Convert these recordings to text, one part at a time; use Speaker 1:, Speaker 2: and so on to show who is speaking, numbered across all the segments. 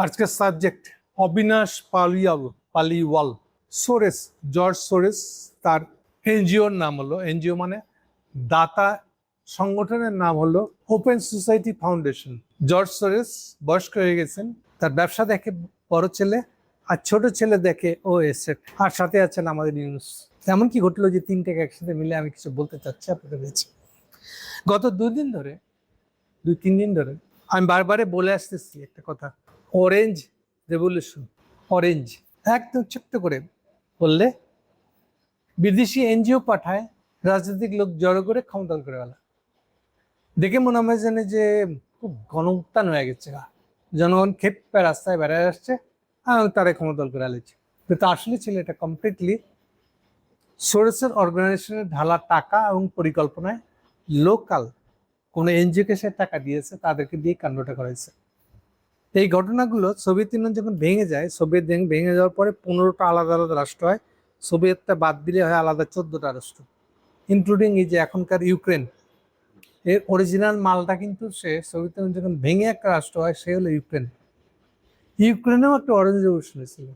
Speaker 1: আজকের subject Abinash Paliwal Soros, George Soros. তার এনজিওর নাম হলো, এনজিও মানে দাতা সংগঠনের নাম হলো open society foundation. George Soros বয়স্ক হয়ে গেছেন, তার ব্যবসা দেখে বড় ছেলে, আর ছোট ছেলে দেখে ও এসেট, আর সাথে আছেন আমাদের ইউনুস। এমন কি ঘটলো যে তিনটাকে একসাথে মিলে আমি কিছু বলতে চাচ্ছি আপনাদের কাছে। গত দুই তিন দিন ধরে আমি বারবারে বলে আসতেছি একটা কথা, অরেঞ্জ রেভলিউশন। অরেঞ্জ একদম ছোট্ট করে বললে বিদেশি এনজিও পাঠায় রাজনৈতিক লোক জড়ো করে ক্ষমতা করে ফেলা। দেখে মনে হয় জানে যে খুব গণউত্থান হয়ে গেছে, জনগণ খেপে রাস্তায় বেড়ায় আসছে আর তারা ক্ষমতা করে আলেছে। কিন্তু আসলে ছিল এটা কমপ্লিটলি সোর্সের অর্গানাইজেশনের ঢালা টাকা এবং পরিকল্পনায় লোকাল কোনো এনজিওকে সে টাকা দিয়েছে, তাদেরকে দিয়ে কাণ্ডটা করেছে। এই ঘটনাগুলো সোভিয়েত ইউনিয়ন যখন ভেঙে যায়, সোভিয়েত ভেঙে যাওয়ার পরে 15টা আলাদা আলাদা রাষ্ট্র হয়। সোভিয়েতটা বাদ দিলে হয় আলাদা 14টা রাষ্ট্র, ইনক্লুডিং এই যে এখনকার ইউক্রেন। এর অরিজিনাল মালটা কিন্তু সে সোভিয়েত ইউনিয়ন যখন ভেঙে একটা রাষ্ট্র হয়, সে হলো ইউক্রেন। ইউক্রেনেও একটা অরেঞ্জ রেভলিউশন হয়েছিল।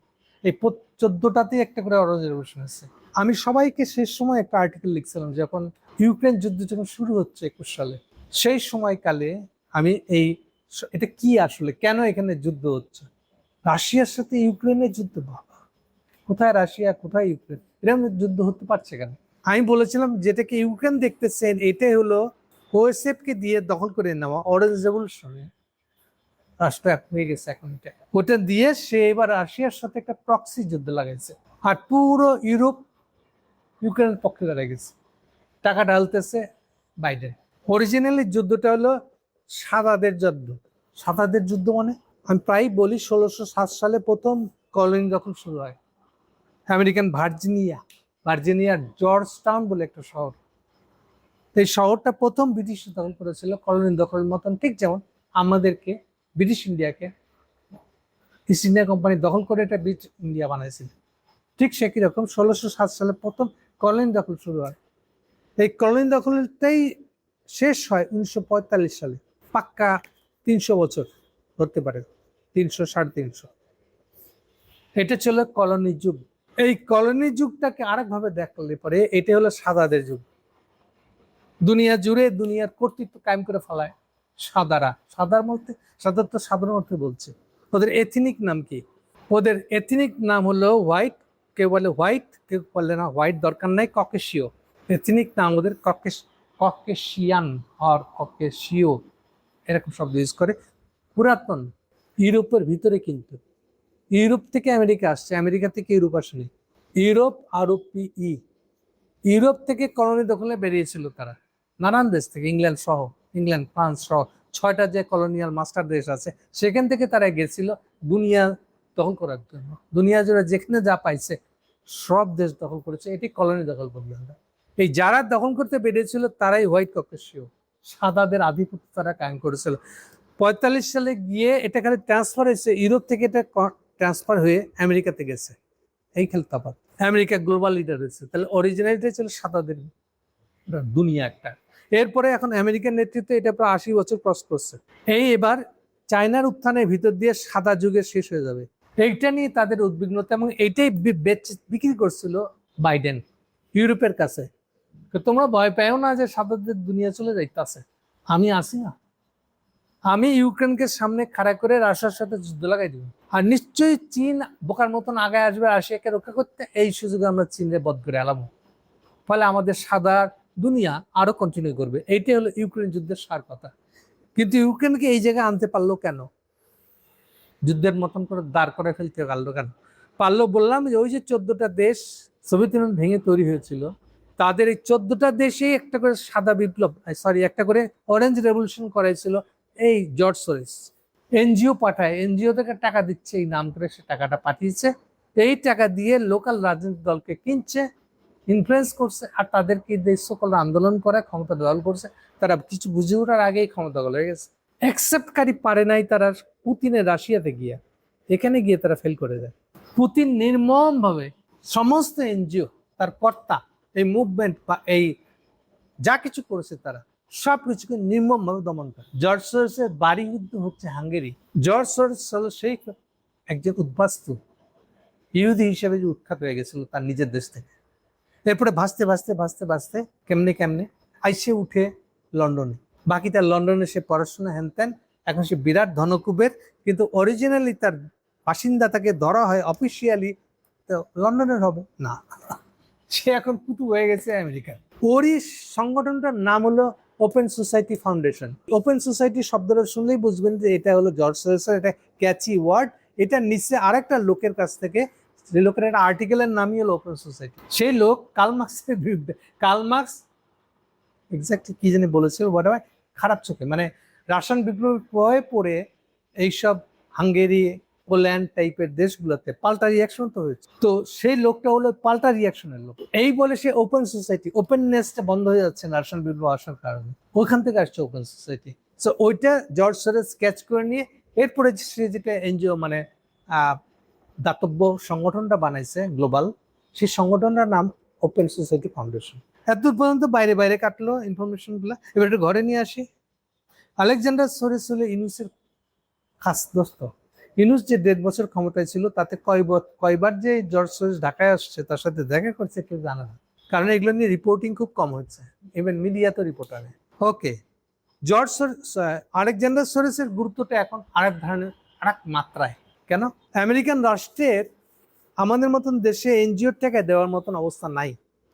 Speaker 1: এই 14টাতেই একটা করে অরেঞ্জ রেভলিউশন হয়েছে। আমি সবাইকে শেষ সময় একটা আর্টিকেল লিখছিলাম যখন ইউক্রেন যুদ্ধ যখন শুরু হচ্ছে 21 সালে, সেই সময়কালে আমি এটা কি আসলে কেন এখানে যুদ্ধ হচ্ছে, রাশিয়ার সাথে ইউক্রেনের যুদ্ধ, বাবা কোথায় রাশিয়া কোথায় ইউক্রেন, এরকম যুদ্ধ হতে পারছে কেন? আমি বলেছিলাম যেটাকে ইউক্রেন দেখতেছেন এটাই হলো ওএসএফ কে দিয়ে দখল করে নেওয়া অরেঞ্জ রেভলিউশনে রাষ্ট্র হয়ে গেছে এখন। ওটা দিয়ে সে এবার রাশিয়ার সাথে একটা প্রক্সি যুদ্ধ লাগাইছে, আর পুরো ইউরোপ ইউক্রেনের পক্ষে দাঁড়িয়ে গেছে, টাকা ঢালতেছে বাইডেন। অরিজিনালি যুদ্ধটা হলো সাদাদের যুদ্ধ। সাদাদের যুদ্ধ মানে আমি প্রায় বলি 1607 সালে প্রথম কলোনি দখল শুরু হয় আমেরিকান ভার্জিনিয়ার জর্জ টাউন বলে একটা শহর। এই শহরটা প্রথম ব্রিটিশ দখল করেছিল কলোনি দখলের মতন, ঠিক যেমন আমাদেরকে ব্রিটিশ ইন্ডিয়াকে ইস্ট ইন্ডিয়া কোম্পানি দখল করে এটা ব্রিটিশ ইন্ডিয়া বানাইছিল, ঠিক সে রকম 1607 সালে প্রথম কলোনি দখল শুরু হয়। এই কলোনি দখলটাই শেষ হয় 1945 সালে, পাক্কা 300 বছর ধরতে পারে, 300 350। এটা ছিল কলোনি যুগ। এই কলোনি যুগটাকে আরেকভাবে দেখলে পরে এটা হলো সাদাদের যুগ। দুনিয়া জুড়ে দুনিয়ার কর্তৃত্ব কায়েম করে ফেলায় সাদারা। সাদার মধ্যে সাদার তো সাধারণ অর্থে বলছে। ওদের এথনিক নাম কি? ওদের এথনিক নাম হলো হোয়াইট। কেউ বলে হোয়াইট, কেউ বলে না হোয়াইট দরকার নাই, ককেশীয়। এথনিক নাম ওদের ককেশিয়ান আর ককেশীয়, এরকম শব্দ ইউজ করে। পুরাতন ইউরোপের ভিতরে, কিন্তু ইউরোপ থেকে আমেরিকা আসছে, আমেরিকা থেকে ইউরোপ আসেনি। ইউরোপ ROPE, ইউরোপ থেকে কলোনি দখলে বেরিয়েছিল তারা নানান দেশ থেকে, ইংল্যান্ড সহ, ইংল্যান্ড ফ্রান্স সহ 6টা যে কলোনিয়াল মাস্টার দেশ আছে, সেখান থেকে তারা গেছিল দুনিয়া দখল করার জন্য। দুনিয়া জুড়ে যেখানে যা পাইছে সব দেশ দখল করেছে, এটি কলোনি দখল বলবে আমরা। এই যারা দখল করতে বেরিয়েছিল তারাই হোয়াইট ককেশীয়, সাদাদের আধিপত্য তারা কায়েম করেছিল। 45 সালে গিয়ে এটা খালি ট্রান্সফার হয়েছে, ইউরোপ থেকে এটা ট্রান্সফার হয়ে আমেরিকাতে গেছে। এই খেল তফাৎ। আমেরিকা গ্লোবাল লিডার হয়েছে, তাহলে অরিজিনালিটি ছিল সাদাদের দুনিয়া একটা। এরপরে এখন আমেরিকার নেতৃত্বে এটা প্রায় 80 বছর ক্রস করছে। এবার চায়নার উত্থানের ভিতর দিয়ে সাদা যুগের শেষ হয়ে যাবে, এইটা নিয়ে তাদের উদ্বিগ্নতা, এবং এইটাই বিক্রি করছিল বাইডেন ইউরোপের কাছে। তোমরা ভয় পেও না যে সাদাদের দুনিয়া চলে যাইতেছে, আমি আসি না, আমি ইউক্রেনকে সামনে খাড়া করে রাশিয়ার সাথে যুদ্ধ লাগাই দিব, আর নিশ্চয়ই চীন বোকার মতন আগে আসবে রাশিয়াকে রক্ষা করতে। এই সুযোগে আমরা চীনের বধ করে আলাম, ফলে আমাদের সাদা দুনিয়া আরো কন্টিনিউ করবে। এইটাই হলো ইউক্রেন যুদ্ধের সার কথা। কিন্তু ইউক্রেনকে এই জায়গায় আনতে পারলো কেন? যুদ্ধের মতন করে দাঁড় করে ফেলতে পারলো কেন? পারলো বললাম যে ওই যে 14টা দেশ সোভিয়েত ইউনিয়ন ভেঙে তৈরি হয়েছিল, তাদের এই 14টা দেশে একটা করে সাদা বিপ্লব, একটা করে অরেঞ্জ রেভলিউশন করাইছিল এই জর্জ সোরেস। এনজিও পাঠায়, এনজিও থেকে টাকা দিচ্ছে এই নাম করে, সে টাকাটা পাঠিয়েছে। এই টাকা দিয়ে লোকাল রাজনৈতিক দলকে কিনছে, ইনফ্লুয়েন্স করছে, আর তাদেরকে দেশ সকল আন্দোলন করে ক্ষমতা দখল করছে। তারা কিছু বুঝে ওঠার আগেই ক্ষমতা দখল হয়ে গেছে। অ্যাকসেপ্টকারী পারে নাই তারা পুতিনের রাশিয়াতে গিয়ে, এখানে গিয়ে তারা ফেল করে যায়। পুতিন নির্মমভাবে সমস্ত এনজিও, তার কর্তা, এই মুভমেন্ট বা এই যা কিছু করেছে তারা সব কিছুকে নির্মমভাবে দমন করে। জর্জ সরোসের বাড়ি কিন্তু হচ্ছে হাঙ্গেরি। জর্জ সরোস হলো সেই একজন উদ্বাস্তু ইহুদি হিসেবে যে উৎখাত হয়ে গেছিল তার নিজের দেশ থেকে। এরপরে ভাসতে ভাসতে ভাসতে ভাসতে কেমনে কেমনে আইসে উঠে লন্ডনে। বাকি তার লন্ডনে সে পড়াশোনা হ্যানত্যান, এখন সে বিরাট ধনকুবের, কিন্তু অরিজিনালি তার বাসিন্দা তাকে ধরা হয় অফিসিয়ালি তো লন্ডনের হবে না, সে এখন কুতু হয়ে গেছে আমেরিকার। ওরই সংগঠনটার নাম হলো open society foundation. Open society শব্দটা শুনলেই বুঝবেন যে এটা হলো জর্জ সরোসের এটা ক্যাচি ওয়ার্ড। এটা নিচে আরেকটা লোকের কাছ থেকে, যে লোকের একটা আর্টিকেলের নামই হলো ওপেন সোসাইটি। সেই লোক কার্ল মার্কসের বিরুদ্ধে, কার্ল মার্কস এক্স্যাক্টলি কি জানি বলেছিল বড় খারাপ চোখে, মানে রাশিয়ান বিপ্লবের ভয়ে পড়ে এইসব হাঙ্গেরি পোল্যান্ড টাইপের দেশগুলোতে পাল্টা রিয়াকশন তো হয়েছে। তো সেই লোকটা হলো পাল্টা রিয়াকশনের লোক। এই বলে সে ওপেন সোসাইটি, ওপেননেসটা বন্ধ হয়ে যাচ্ছে রাশিয়ান বিপ্লব আসার কারণে, ওইখান থেকে আসছে ওপেন সোসাইটি। সো ওইটা জর্জ সরোস স্কেচ করে নিয়ে এরপরে সে যেটা এনজিও মানে দাতব্য সংগঠনটা বানাইছে গ্লোবাল, সেই সংগঠনটার নাম ওপেন সোসাইটি ফাউন্ডেশন। এতদূর পর্যন্ত বাইরে বাইরে কাটলো ইনফরমেশন গুলা। এবার একটু ঘরে নিয়ে আসি। আলেকজান্ডার সরোস হলো ইউনুসের খাস দোস্ত। ইউনুস যে 1.5 বছর ক্ষমতায় ছিল তাতে কয়বার যে জর্জ সরোস ঢাকায় আসছে তার সাথে দেখা করছে কেউ জানে না, কারণ এগুলো নিয়ে রিপোর্টিং খুব কম হচ্ছে, ইভেন মিডিয়া তো রিপোর্ট আনে। ওকে, জর্জ আলেকজান্ডার সরোসের গুরুত্বটা এখন আরেক ধরনের, আরেক মাত্রায়। কেন? আমেরিকান রাষ্ট্রের আমাদের মতন দেশে এনজিওর টাকা দেওয়ার মতন অবস্থা নাই,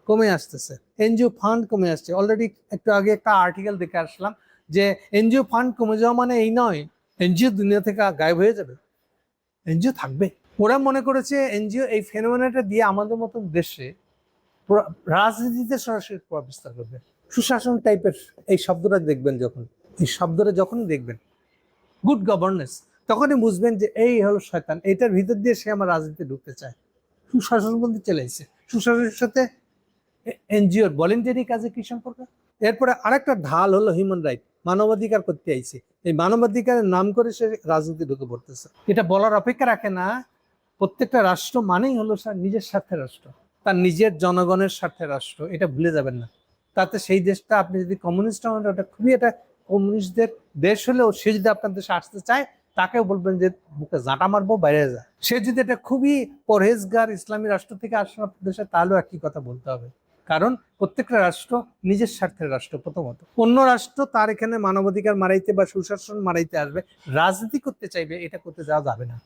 Speaker 1: কমে আসতেছে। এনজিও ফান্ড কমে আসছে। অলরেডি একটু আগে একটা আর্টিকেল দেখে আসলাম যে এনজিও ফান্ড কমে যাওয়া মানে এই নয় এনজিও দুনিয়া থেকে গায়েব হয়ে যাবে, এনজিও থাকবে। ওরা মনে করেছে এনজিও এই ফেনোমেনাটা দিয়ে আমাদের মতন দেশে রাজনীতিতে সরাসরি প্রভাব বিস্তার করবে। সুশাসন টাইপের এই শব্দটা দেখবেন, যখন এই শব্দটা যখনই দেখবেন, গুড গভর্নেন্স, তখনই বুঝবেন যে এই হলো শয়তান, এইটার ভিতর দিয়ে সে আমার রাজনীতি ঢুকতে চায়। সুশাসন বলতে চলে এসেছে, সুশাসনের সাথে এনজিওর ভলেন্টারি কাজে কি সম্পর্ক? এরপরে আরেকটা ঢাল হলো হিউম্যান রাইট, মানবাধিকার করতে আইছে। এই মানবাধিকারের নাম করে সে রাজনীতি ঢুকে পড়তেছে। এটা বলার অপেক্ষা রাখে না, প্রত্যেকটা রাষ্ট্র মানেই হলো নিজের স্বার্থের রাষ্ট্র, তার নিজের জনগণের স্বার্থের রাষ্ট্র, এটা ভুলে যাবেন না। তাতে সেই দেশটা, আপনি যদি কমিউনিস্ট হন, ওটা খুবই একটা কমিউনিস্টদের দেশ হলেও সে যদি আপনার দেশে আসতে চায় তাকেও বলবেন যে বুকে জাঁটা মারবো, বাইরে যা। সে যদি এটা খুবই পরহেজগার ইসলামী রাষ্ট্র থেকে আসে আপনার দেশে, তাহলেও একই কথা বলতে হবে, কারণ প্রত্যেকটা রাষ্ট্র নিজের স্বার্থের রাষ্ট্র। প্রথমত অন্য রাষ্ট্র তার এখানে মানবাধিকার মারাইতে বা সুশাসন মারাইতে আসবে, রাজনীতি করতে চাইবে, এটা করতে যাওয়া যাবে না।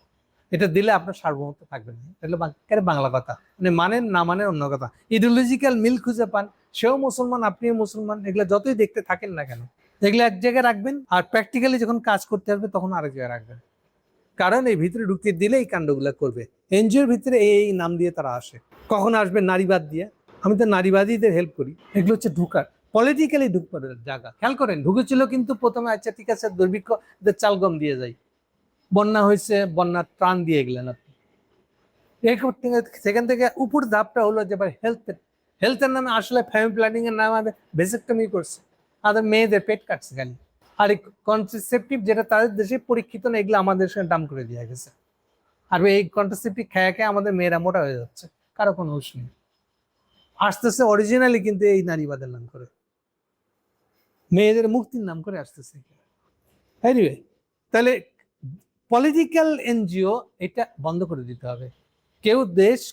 Speaker 1: এটা দিলে আপনার সার্বভৌমত্ব থাকবে না। এটা হলো বাংলা কথা, মানে মানেন না মানেন অন্য কথা। ইডিওলজিক্যাল মিল খুঁজে পান, সেও মুসলমান আপনিও মুসলমান, এগুলো যতই দেখতে থাকেন না কেন, এগুলো এক জায়গায় রাখবেন, আর প্র্যাকটিক্যালি যখন কাজ করতে আসবে তখন আরেক জায়গায় রাখবেন। কারণ এই ভিতরে ঢুকতে দিলে এই কাণ্ডগুলো করবে। এনজিওর ভিতরে এই নাম দিয়ে তারা আসে। কখন আসবে? নারীবাদ দিয়ে। আমি তো নারীবাদীদের হেল্প করি। এগুলো হচ্ছে ঢুকার, পলিটিক্যালি ঢুকবার জায়গা। খেয়াল করেন, ঢুকেছিল কিন্তু প্রথমে আচ্ছা ঠিক আছে দুর্ভিক্ষদের চাল গম দিয়ে যাই, বন্যা হয়েছে বন্যার ত্রাণ দিয়ে গেলেন আপনি। এই করতে সেখান থেকে উপর ধাপটা হলো যে হেলথের নামে আসলে ফ্যামিলি প্ল্যানিং এর নামে ভেসেক্টমি করছে, তাদের মেয়েদের পেট কাটছে খালি। আর এই কন্ট্রাসেপটিভ যেটা তাদের দেশে পরীক্ষিত না, এগুলো আমাদের দেশে দাম করে দেওয়া গেছে। আর এই কন্ট্রাসেপটিভ খেয়ে খেয়ে আমাদের মেয়েরা মোটা হয়ে যাচ্ছে, কারো কোনো হুঁশ নেই। আসতেছে অরিজিনালি কিন্তু এই নারীবাদের নাম করে, মেয়েদের মুক্তির নাম করে আসতেছে। এনিওয়ে, তাহলে পলিটিক্যাল এনজিও এটা বন্ধ করে দিতে হবে।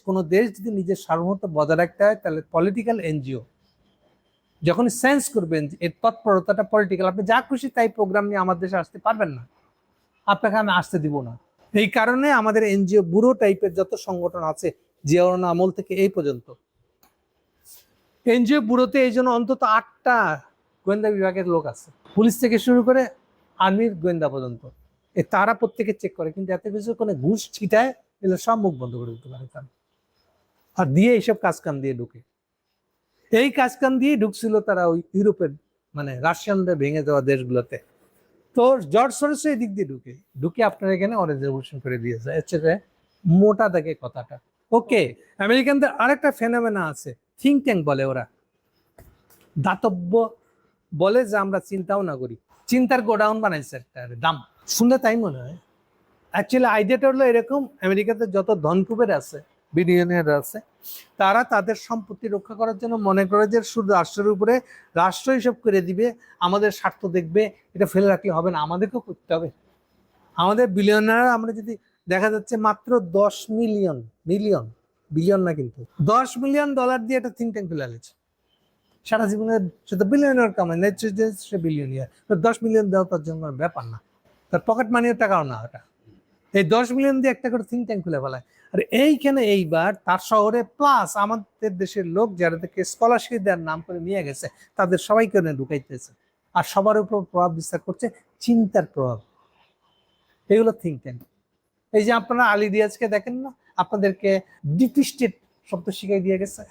Speaker 1: কোনো দেশ যদি নিজের সার্বভৌমত্ব বজায় রাখতে হয়, তাহলে পলিটিক্যাল এনজিও যখন সেন্স করবেন এর তৎপরতাটা পলিটিক্যাল, আপনি যা খুশি তাই প্রোগ্রাম নিয়ে আমার দেশে আসতে পারবেন না, আপনাকে আমি আসতে দিব না। এই কারণে আমাদের এনজিও ব্যুরো টাইপের যত সংগঠন আছে জিয়াউর আমল থেকে এই পর্যন্ত, এনজিও ব্যুরোতে এই জন্য অন্তত 8টা গোয়েন্দা বিভাগের লোক আছে, পুলিশ থেকে শুরু করে আর্মির গোয়েন্দা পর্যন্ত। তারা প্রত্যেকে চেক করে, কিন্তু এত কিছু কোনো ঘুষ ছিটায় এগুলো সব মুখ বন্ধ করে দিতে পারে তারা, আর দিয়ে এইসব কাজকাম দিয়ে ঢুকে। এই কাজকাম দিয়ে ঢুকছিল তারা ওই ইউরোপের, মানে রাশিয়ানদের ভেঙে দেওয়া দেশগুলোতে। তো জর্জ সরোস এই দিক দিয়ে ঢুকে আপনার এখানে রিজর্ভেশন করে দিয়েছে, হচ্ছে মোটা দেখে কথাটা। ওকে, আমেরিকানদের আরেকটা ফেনোমেনা আছে, থিঙ্ক ট্যাঙ্ক বলে ওরা, দাতব্য বলে, যে আমরা চিন্তাও না করি, চিন্তার গোডাউন বানাইছে একটা দাম। শুনলে তাই মনে হয়, অ্যাকচুয়ালি আইডিয়াটা হলো এরকম, আমেরিকাতে যত ধনকুবের আছে বিলিয়নিয়ার আছে, তারা তাদের সম্পত্তি রক্ষা করার জন্য মনে করে যে শুধু রাষ্ট্রের উপরে, রাষ্ট্র হিসাব করে দিবে, আমাদের স্বার্থ দেখবে, এটা ফেলে রাখলে হবে না, আমাদেরকেও করতে হবে। আমাদের বিলিয়নার আমরা যদি দেখা যাচ্ছে মাত্র 10 মিলিয়ন, বিলিয়ন না, কিন্তু $10 মিলিয়ন দিয়ে একটা থিঙ্ক ট্যাঙ্ক ফেলে গেছে। সারা জীবনের সে তো বিলিয়নার কামায়, সে বিলিয়নিয়ার, 10 মিলিয়ন দেওয়া তার জন্য ব্যাপার না, তার পকেট মানির টাকাও না ওটা। এই 10 মিলিয়ন দিয়ে একটা করে থিঙ্ক ট্যাঙ্ক খুলে ফেলায়। আর এইখানে এইবার তার শহরে প্লাস আমাদের দেশের লোক যারা থেকে স্কলারশিপ দেওয়ার নাম করে নিয়ে গেছে, তাদের সবাইকে ঢুকাইতেছে, আর সবার উপর প্রভাব বিস্তার করছে চিন্তার প্রভাব। এগুলো থিঙ্ক ট্যাঙ্ক। এই যে আপনারা আলী রিয়াজকে দেখেন না, আপনাদেরকে ডিপ স্টেট শব্দ শিখাই দিয়ে গেছে,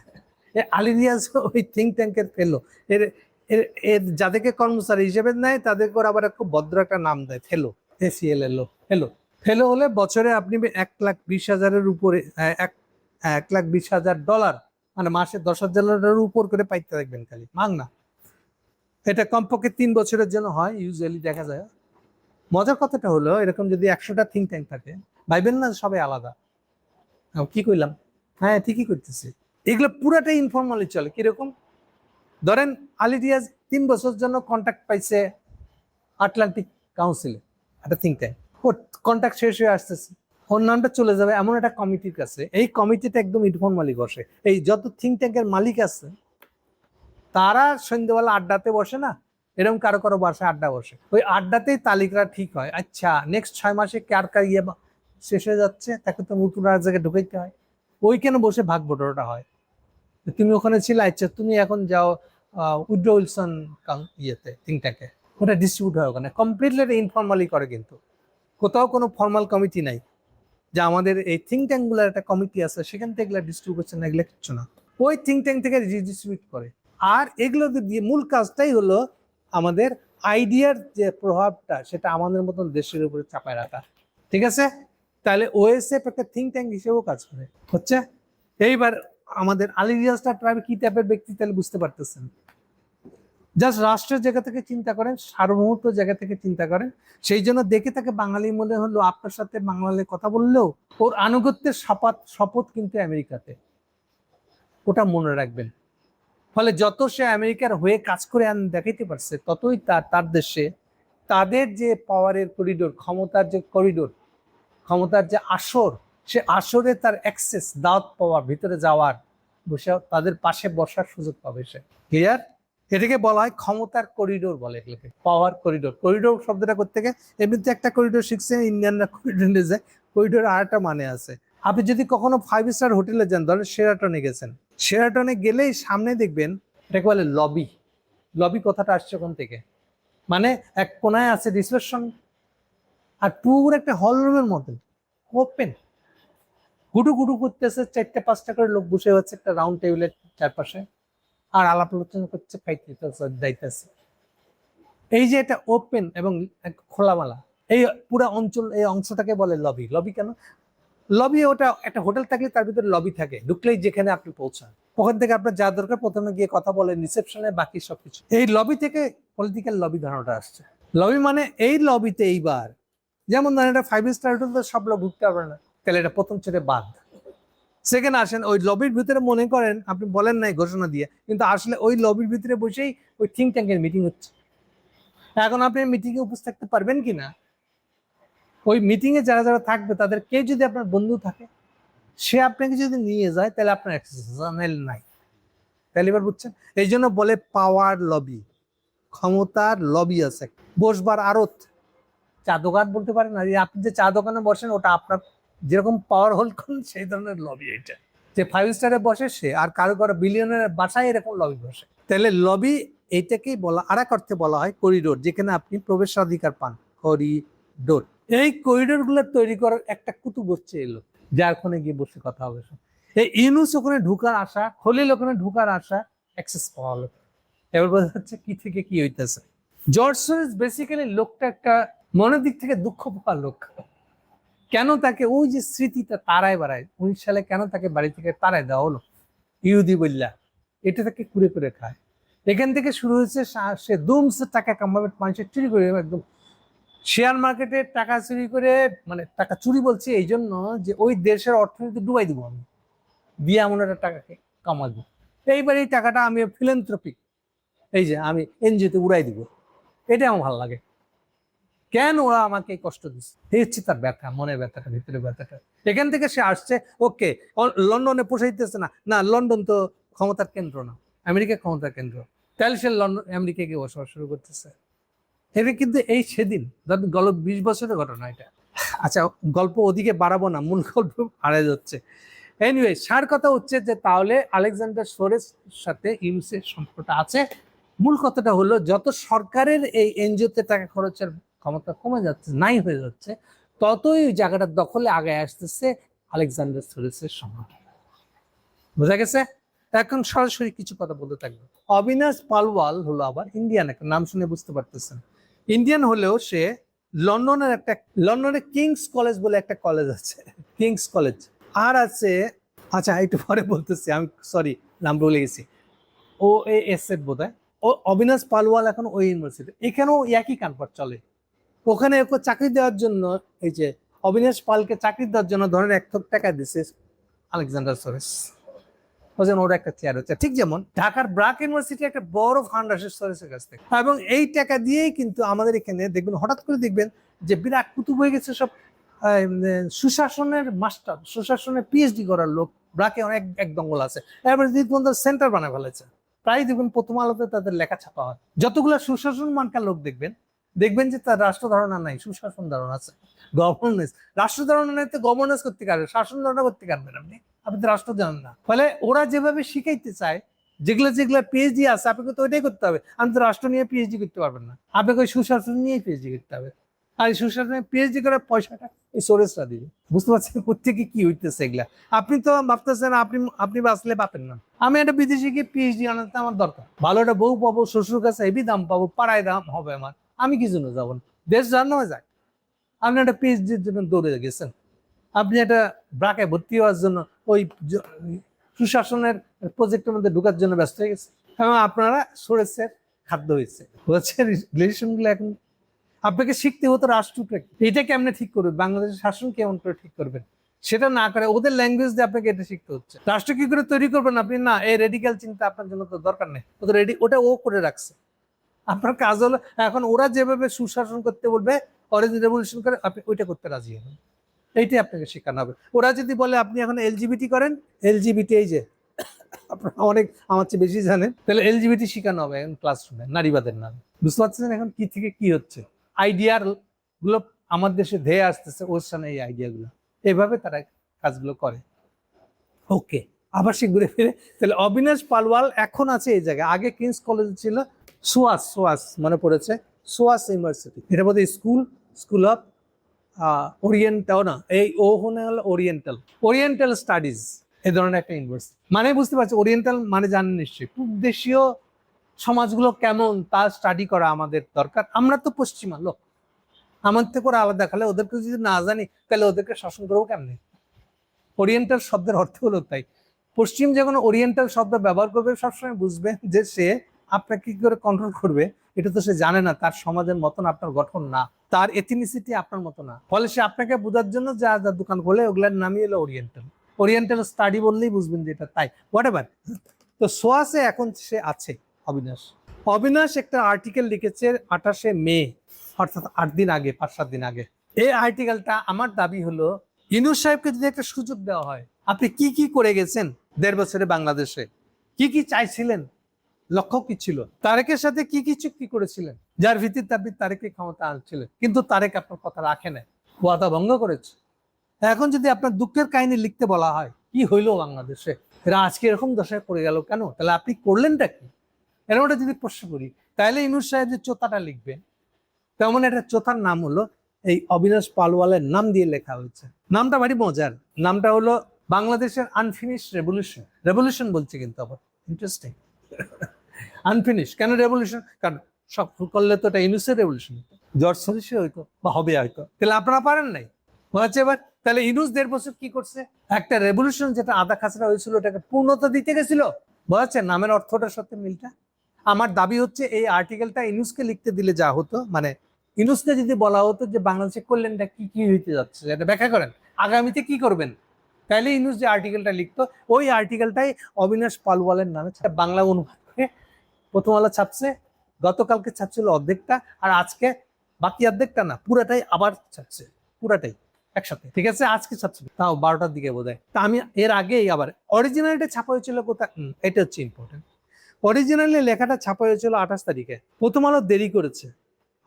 Speaker 1: আলী রিয়াজ ওই থিঙ্ক ট্যাঙ্কের ফেলো। এর এর যাদেরকে কর্মচারী হিসেবে নেয় তাদেরকে ওরা আবার খুব ভদ্র একটা নাম দেয়, ফেলো, FELO, ফেলো। ফেলো হলে বছরে আপনি $1,20,000 উপরে, $1,20,000, মানে মাসে $10,000 উপর করে পাইতে থাকবেন খালি মাগনা। এটা কমপক্ষে 3 বছরের জন্য হয়, ইউজুয়ালি দেখা যায়। মজার কথাটা হলো, এরকম যদি 100টা থিঙ্ক ট্যাঙ্ক থাকে, ভাইবেন না সবাই আলাদা। কি কইলাম? হ্যাঁ, ঠিকই করতেছি। এগুলো পুরাটাই ইনফর্মালি চলে। কিরকম? ধরেন আলী রিয়াজ 3 বছরের জন্য কন্ট্রাক্ট পাইছে আটলান্টিক কাউন্সিলে, একটা থিঙ্ক ট্যাঙ্ক। ওর কন্ট্রাক্ট শেষ হয়ে আসতেছে, ওর নামটা চলে যাবে এমন একটা কমিটির কাছে। এই কমিটিটা একদম ইনফর্মালি বসে। এই যত থিঙ্ক ট্যাঙ্কের মালিক আছে তারা সন্ধ্যেবেলা আড্ডাতে বসে না, এরকম কারো কারো বাসায় আড্ডা বসে, ওই আড্ডাতেই তালিকা ঠিক হয়। আচ্ছা, নেক্সট 6 মাসে কার কার শেষ হয়ে যাচ্ছে, তাকে তো নতুন আর জায়গায় ঢুকাইতে হয়। ওইখানে বসে ভাগ বটরটা হয়। তুমি ওখানে ছিলে, আচ্ছা তুমি এখন যাও উড্রো উইলসন ইয়েতে থিঙ্ক ট্যাঙ্কে, ওটা ডিস্ট্রিবিউট হয় ওখানে। কমপ্লিটলি ইনফর্মালি করে, কিন্তু কোথাও কোনো ফর্মাল কমিটি নাই যে আমাদের এই থিঙ্ক ট্যাঙ্কগুলোর একটা কমিটি আছে সেখান থেকে এগুলো ডিস্ট্রিবিউট করছে না, এগুলো কিচ্ছু না। ওই থিঙ্ক ট্যাঙ্ক থেকে রিডিস্ট্রিবিউট করে। আর এগুলো দিয়ে মূল কাজটাই হলো আমাদের আইডিয়ার যে প্রভাবটা সেটা আমাদের মতন দেশের উপরে চাপায় রাখা। ঠিক আছে? তাহলে ওএসএফ একটা থিঙ্ক ট্যাঙ্ক হিসেবেও কাজ করে হচ্ছে। এইবার আমাদের আলী রিয়াজটা ট্রাইবে কি টাইপের ব্যক্তি তাহলে বুঝতে পারতেছেন। জাস্ট রাষ্ট্রের জায়গা থেকে চিন্তা করেন, সার্বভৌমত্ব জায়গা থেকে চিন্তা করেন। সেই জন্য দেখে তাকে বাঙালি মনে হলো, আপনার সাথে বাংলাতে কথা বললেও ওর আনুগত্যের শপথ কিন্তু আমেরিকাতে, ওটা মনে রাখবেন। ফলে যত সে আমেরিকার হয়ে কাজ করে দেখাইতে পারছে, ততই তার দেশে তাদের যে পাওয়ারের করিডোর, ক্ষমতার যে করিডোর, ক্ষমতার যে আসর, সে আসরে তার অ্যাক্সেস, দাওয়াত পাওয়ার, ভিতরে যাওয়ার, বসে তাদের পাশে বসার সুযোগ পাবে সে। ক্লিয়ার? এটাকে বলা হয় ক্ষমতার করিডোর বলে, এগুলোকে পাওয়ার করিডোর। করিডোর শব্দটা করতে গিয়ে এমনিতে একটা করিডোর শিখছেন, ইন্ডিয়ানরা করিডোর নিয়ে যায়। করিডোর আর একটা মানে আছে। আপনি যদি কখনো 5 স্টার হোটেলে যান, ধরেন শেরাটনে গেছেন, শেরাটনে গেলেই সামনে দেখবেন এটাকে বলে লবি। লবি কথাটা আসছে ওখান থেকে, মানে এক কোনায় আছে রিসেপশন, আর পুরো একটা হল রুমের মতো ওপেন, গুটু গুটু করতেছে, 4-5টা করে লোক বসে হচ্ছে একটা রাউন্ড টেবিলের চারপাশে, আর আলাপ আলোচনা করছে, খাইতেছে। এই যে এটা ওপেন এবং খোলামেলা, এই পুরো অঞ্চল, এই অংশটাকে বলে লবি। লবি কেন? লবি ওটা একটা হোটেল থাকলে তার ভিতরে লবি থাকে, ঢুকলেই যেখানে আপনি পৌঁছান, ওখান থেকে আপনার যা দরকার প্রথমে গিয়ে কথা বলেন রিসেপশনে, বাকি সবকিছু। এই লবি থেকে পলিটিক্যাল লবি ধারণাটা আসছে। লবি মানে এই লবিতে এইবার, যেমন ধরেন এটা 5 স্টার হোটেল, তো সব লোক ঢুকতে পারবে না, তাহলে এটা প্রথম ছেড়ে বাদ। সেকেন্ড আসেন, ওই লবির ভিতরে মনে করেন আপনি বলেন নাই ঘোষণা দিয়ে, কিন্তু আসলে ওই লবির ভিতরে বসেই ওই থিঙ্ক ট্যাঙ্কের মিটিং হচ্ছে। এখন আপনি মিটিংয়ে উপস্থিত থাকতে পারবেন কিনা? ওই মিটিংয়ে যারা যারা থাকবে তাদের কেউ যদি আপনার বন্ধু থাকে, সে আপনাকে যদি নিয়ে যায়, তাহলে আপনার নাই। তাহলে এবার বুঝছেন, এই জন্য বলে পাওয়ার লবি, ক্ষমতার লবি আছে। বসবার আড়ত, চা দোকান বলতে পারেন না, আপনি যে চা দোকানে বসেন ওটা আপনার যেরকম পাওয়ার হোল্ড করেন সেই ধরনের লবি। এটা যে 5 স্টারে বসে সে, আর কারো কারো বিলিয়নের বাসায় এরকম লবি বসে। তাহলে লবি এইটাকেই বলা, আর এক অর্থে বলা হয় করিডোর, যেখানে আপনি প্রবেশাধিকার পান। করিডোর, এই করিডোর গুলো তৈরি করার একটা কুতুব হচ্ছে এলো, যার ওখানে গিয়ে বসে কথা হবে। এই ইউনুস ওখানে ঢুকার আশা, খলিল ওখানে ঢুকার আশা, অ্যাক্সেস পাওয়া হলো। এবার বোঝা যাচ্ছে কি থেকে কি হইতেছে। জর্জ সরোজ বেসিক্যালি লোকটা একটা মনের দিক থেকে দুঃখ পাওয়া লোক। কেন তাকে ওই যে স্মৃতিটা তারায় বাড়ায়, 19 সালে কেন তাকে বাড়ি থেকে তারায় দেওয়া হলো ইহুদি বললা, এটা তাকে কুড়ে করে খায়। এখান থেকে শুরু হয়েছে, সে দুমসে টাকা কামাবে, মানুষের চুরি করে, একদম শেয়ার মার্কেটে টাকা চুরি করে, মানে টাকা চুরি বলছি এই জন্য যে ওই দেশের অর্থনীতি ডুবাই দিব আমি, দিয়ে এমন একটা টাকাকে কামাবো, এইবার এই টাকাটা আমি ফিলান্থ্রপিক, এই যে আমি এনজিওতে উড়াই দিব, এটা আমার ভালো লাগে। কেন ওরা আমাকে কষ্ট দিচ্ছে, এই হচ্ছে তার ব্যথা, মনের ব্যথাটা, ভিতরে ব্যথাটা। এখান থেকে সে আসছে, ওকে লন্ডনে পোষাইতেছে না, না লন্ডন তো ক্ষমতার কেন্দ্র না, আমেরিকা ক্ষমতার কেন্দ্র, তাহলে সে লন্ডন আমেরিকায় গিয়ে বসবাস শুরু করতেছে। এটা কিন্তু এই সেদিন গল্প 20 বছরের ঘটনা এটা। আচ্ছা, গল্প ওদিকে বাড়াবো না, মূল গল্প হারিয়ে যাচ্ছে। এনিওয়ে, সার কথা হচ্ছে যে তাহলে আলেকজান্ডার সোরেস সাথে ইউনুসের সম্পর্কটা আছে। মূল কথাটা হলো, যত সরকারের এই এনজিওতে টাকা খরচের ক্ষমতা কমে যাচ্ছে, নাই হয়ে যাচ্ছে, ততই ওই জায়গাটার দখলে আগে আসতেছে আলেকজান্ডার সোরেসের সংগঠন। বোঝা গেছে? এখন সরাসরি কিছু কথা বলতে থাকবে। অবিনাশ পালওয়াল হলো আবার ইন্ডিয়ান, একটা নাম শুনে বুঝতে পারতেছেন। ইন্ডিয়ান হলেও সে লন্ডনের কিংস কলেজ বলে একটা কলেজ আছে, কিংস কলেজ। আর আছে, আচ্ছা একটু পরে বলতেছি, আমি সরি নাম বলে গেছি, ও এস এফ বোধ হয়। ও অবিনাশ পালওয়াল এখন ওই ইউনিভার্সিটি, এখানেও একই কানপাট চলে। ওখানে ওকে চাকরি দেওয়ার জন্য, এই যে অবিনাশ পালকে চাকরি দেওয়ার জন্য ধরেন 1 লাখ টাকা দিছে আলেকজান্ডার সোরেস, ওজন ওর একটা চেয়ার হচ্ছে। ঠিক যেমন ঢাকার ব্রাক ইউনিভার্সিটি একটা বড় ফান্ড আসে সোরেসের কাছ থেকে, এবং এই টাকা দিয়েই কিন্তু আমাদের এখানে দেখবেন, হঠাৎ করে দেখবেন যে বিরাট কুতুব হয়ে গেছে সব সুশাসনের মাস্টার, সুশাসনের পিএইচডি করার লোক ব্রাকে অনেক এক দঙ্গল আছে। এবার দ্বিতীয় সেন্টার বানায় ফেলেছে, প্রায় দেখবেন প্রথম আলোতে তাদের লেখা ছাপা হয়। যতগুলো সুশাসন মানকার লোক দেখবেন যে তার রাষ্ট্র ধারণা নাই, সুশাসন ধারণা আছে, গভর্নেন্স। রাষ্ট্র ধারণা নাই তো গভর্নেন্স করতে পারবে, শাসন ধারণা করতে পারবেন আপনি তো রাষ্ট্র জানেন না। ফলে ওরা যেভাবে শিখাইতে চায়, যেগুলো পিএইচডি আছে, আপনাকে তো ওইটাই করতে হবে। আমি তো রাষ্ট্র নিয়ে পিএইচডি করতে পারবেন না, আপনাকে ওই সুশাসন নিয়েই পিএইচডি করতে হবে। আর এই সুশাসনে পিএইচডি করার পয়সাটা এই সোরেসরা দিবে। বুঝতে পারছেন কোথেকে কি হইতেছে এগুলা? আপনি তো ভাবতেছেন আপনি বাঁচলে পাবেন না। আমি একটা বিদেশে গিয়ে পিএইচডি আনাতে আমার দরকার, ভালো একটা বউ পাবো, শ্বশুর কাছে হেভি দাম পাবো, পাড়ায় দাম হবে আমার, আমি কি জন্য যাবো? দেশ জানানো যায়। আপনি একটা পিএইচডির জন্য দৌড়ে গেছেন, আপনি একটা ব্রাকে ভর্তি হওয়ার জন্য ওই সুশাসনের প্রজেক্টের মধ্যে ঢোকার জন্য ব্যস্ত হয়ে গেছে, এবং আপনারা সোরেসের খাদ্য হয়েছে। হচ্ছে রিলেশনগুলো এখন আপনাকে শিখতে হতো রাষ্ট্রটা এটা কেমনে ঠিক করবে, বাংলাদেশের শাসন কেমন করে ঠিক করবেন, সেটা না করে ওদের ল্যাঙ্গুয়েজ দিয়ে আপনাকে এটা শিখতে হচ্ছে। রাষ্ট্র কি করে তৈরি করবেন আপনি, না এই রেডিক্যাল চিন্তা আপনার জন্য তো দরকার নেই, ওদের ওটা ও করে রাখছে। আপনার কাজ হলো এখন ওরা যেভাবে সুশাসন করতে বলবে, অরেঞ্জ রেভলিউশন করে আপনি ওইটা করতে রাজি হবেন, এইটাই আপনাকে শেখানো হবে। ওরা যদি বলে আপনি এখন এলজিবিটি করেন, এলজিবিটি এই যে আপনারা অনেক আমার চেয়ে বেশি জানেন, তাহলে এলজিবিটি শেখানো হবে এখন ক্লাসরুমে, নারীবাদের নামে। বুঝতে পারছেন এখন কি থেকে কি হচ্ছে? আইডিয়ার গুলো আমার দেশে ধেয়ে আসতেছে, ওর সামনে এই আইডিয়া গুলো, এইভাবে তারা কাজগুলো করে। ওকে, আবার সে ঘুরে ফিরে, তাহলে অবিনাশ পালওয়াল এখন আছে এই জায়গায়, আগে কিংস কলেজ ছিল, সোয়াস মনে পড়েছে, সোয়াস ইউনিভার্সিটি, এটা বোধহয় স্কুল অফ ওরিয়েন্টাল, না এই ও হলে হলো ওরিয়েন্টাল স্টাডিজ, এই ধরনের একটা ইউনিভার্সিটি। মানে বুঝতে পারছি ওরিয়েন্টাল মানে জানেন নিশ্চয়ই, দেশীয় সমাজগুলো কেমন তা স্টাডি করা আমাদের দরকার। আমরা তো পশ্চিমা লোক, আমার থেকে ওরা আলাদা, খালে ওদেরকে যদি না জানি তাহলে ওদেরকে শাসন করবো কেমনি? ওরিয়েন্টাল শব্দের অর্থ হলো তাই। পশ্চিম যখন ওরিয়েন্টাল শব্দ ব্যবহার করবে, সবসময় বুঝবেন যে সে আপনাকে কি করে কন্ট্রোল করবে, এটা তো সে জানে না, তার সমাজের মতন আপনার গঠন না, তার এথনিসিটি আপনার মতো না। ফলে সে আপনাকে বোঝার জন্য যা যা দোকান খোলে ওগুলার নামই হলো ওরিয়েন্টাল স্টাডি বললেই বুঝবেন যে এটা তাই। What ever. তো সোয়াসে এখন সে আছে অবিনাশ একটা আর্টিকেল লিখেছে 28শে মে, অর্থাৎ 8 দিন আগে, 5-7 দিন আগে। এই আর্টিকেলটা, আমার দাবি হলো ইউনূস সাহেবকে যদি একটা সুযোগ দেওয়া হয়, আপনি কি কি করে গেছেন 1.5 বছরে বাংলাদেশে, কি কি চাইছিলেন, লক্ষ্য কি ছিল, তারেকের সাথে কি কি চুক্তি করেছিলেন, যার ভিত্তিতে আপনি তারেককে ক্ষমতা আনছিলেন, কিন্তু তারেক আপনার কথা রাখে নাই, ওয়াদা ভঙ্গ করেছে। এখন যদি আপনার দুঃখের কাহিনী লিখতে বলা হয়, কি হইলো বাংলাদেশে, এরা আজকে এরকম দশায় পড়ে গেল কেন, তাহলে আপনি করলেনটা কি, এরকমটা যদি প্রশ্ন করি, তাহলে ইউনূস সাহেব যে চোতাটা লিখবে, তেমন একটা চোথার নাম হলো এই অবিনাশ পালওয়ালের নাম দিয়ে লেখা হয়েছে। নামটা ভারী মজার, নামটা হলো বাংলাদেশের আনফিনিশ রেভলিউশন বলছে, কিন্তু আবার ইন্টারেস্টিং। আনফিনিশ কেন রেভলিউশন? কারণ সব করলে তো এটা ইউনূসের রেভলিউশন, জর্জ সরিষে হইতো বা হবে হয়তো, তাহলে আপনারা পারেন নাই হচ্ছে। এবার তাহলে ইউনূস 1.5 বছর কি করছে? একটা রেভলিউশন যেটা আধা খাচড়া হয়েছিল ওটাকে পূর্ণতা দিতে গেছিল। বোঝাচ্ছে নামের অর্থটার সাথে মিলটা। আমার দাবি হচ্ছে এই আর্টিকেলটা ইউনূসকে লিখতে দিলে যা হতো, মানে ইউনূসকে যদি বলা হতো যে বাংলাদেশে করলেনটা কি কি হইতে যাচ্ছে, এটা ব্যাখ্যা করেন, আগামীতে কি করবেন, তাহলে ইউনুস যে আর্টিকেলটা লিখতো ওই আর্টিকেলটাই অবিনাশ পালওয়ালের নামে বাংলা অনুবাদ করে প্রথম আলো ছাপছে। গতকালকে ছাপছিল অর্ধেকটা, আর আজকে বাকি অর্ধেকটা না, পুরাটাই আবার ছাপছে, পুরাটাই একসাথে। ঠিক আছে, আজকে ছাপছে, তাও 12টার দিকে বোধহয়। তা আমি এর আগেই আবার অরিজিনালটা ছাপা হয়েছিল কোথায়, এটা হচ্ছে ইম্পর্টেন্ট। অরিজিনালি লেখাটা ছাপা হয়েছিল 28 তারিখে, প্রথম আলো দেরি করেছে,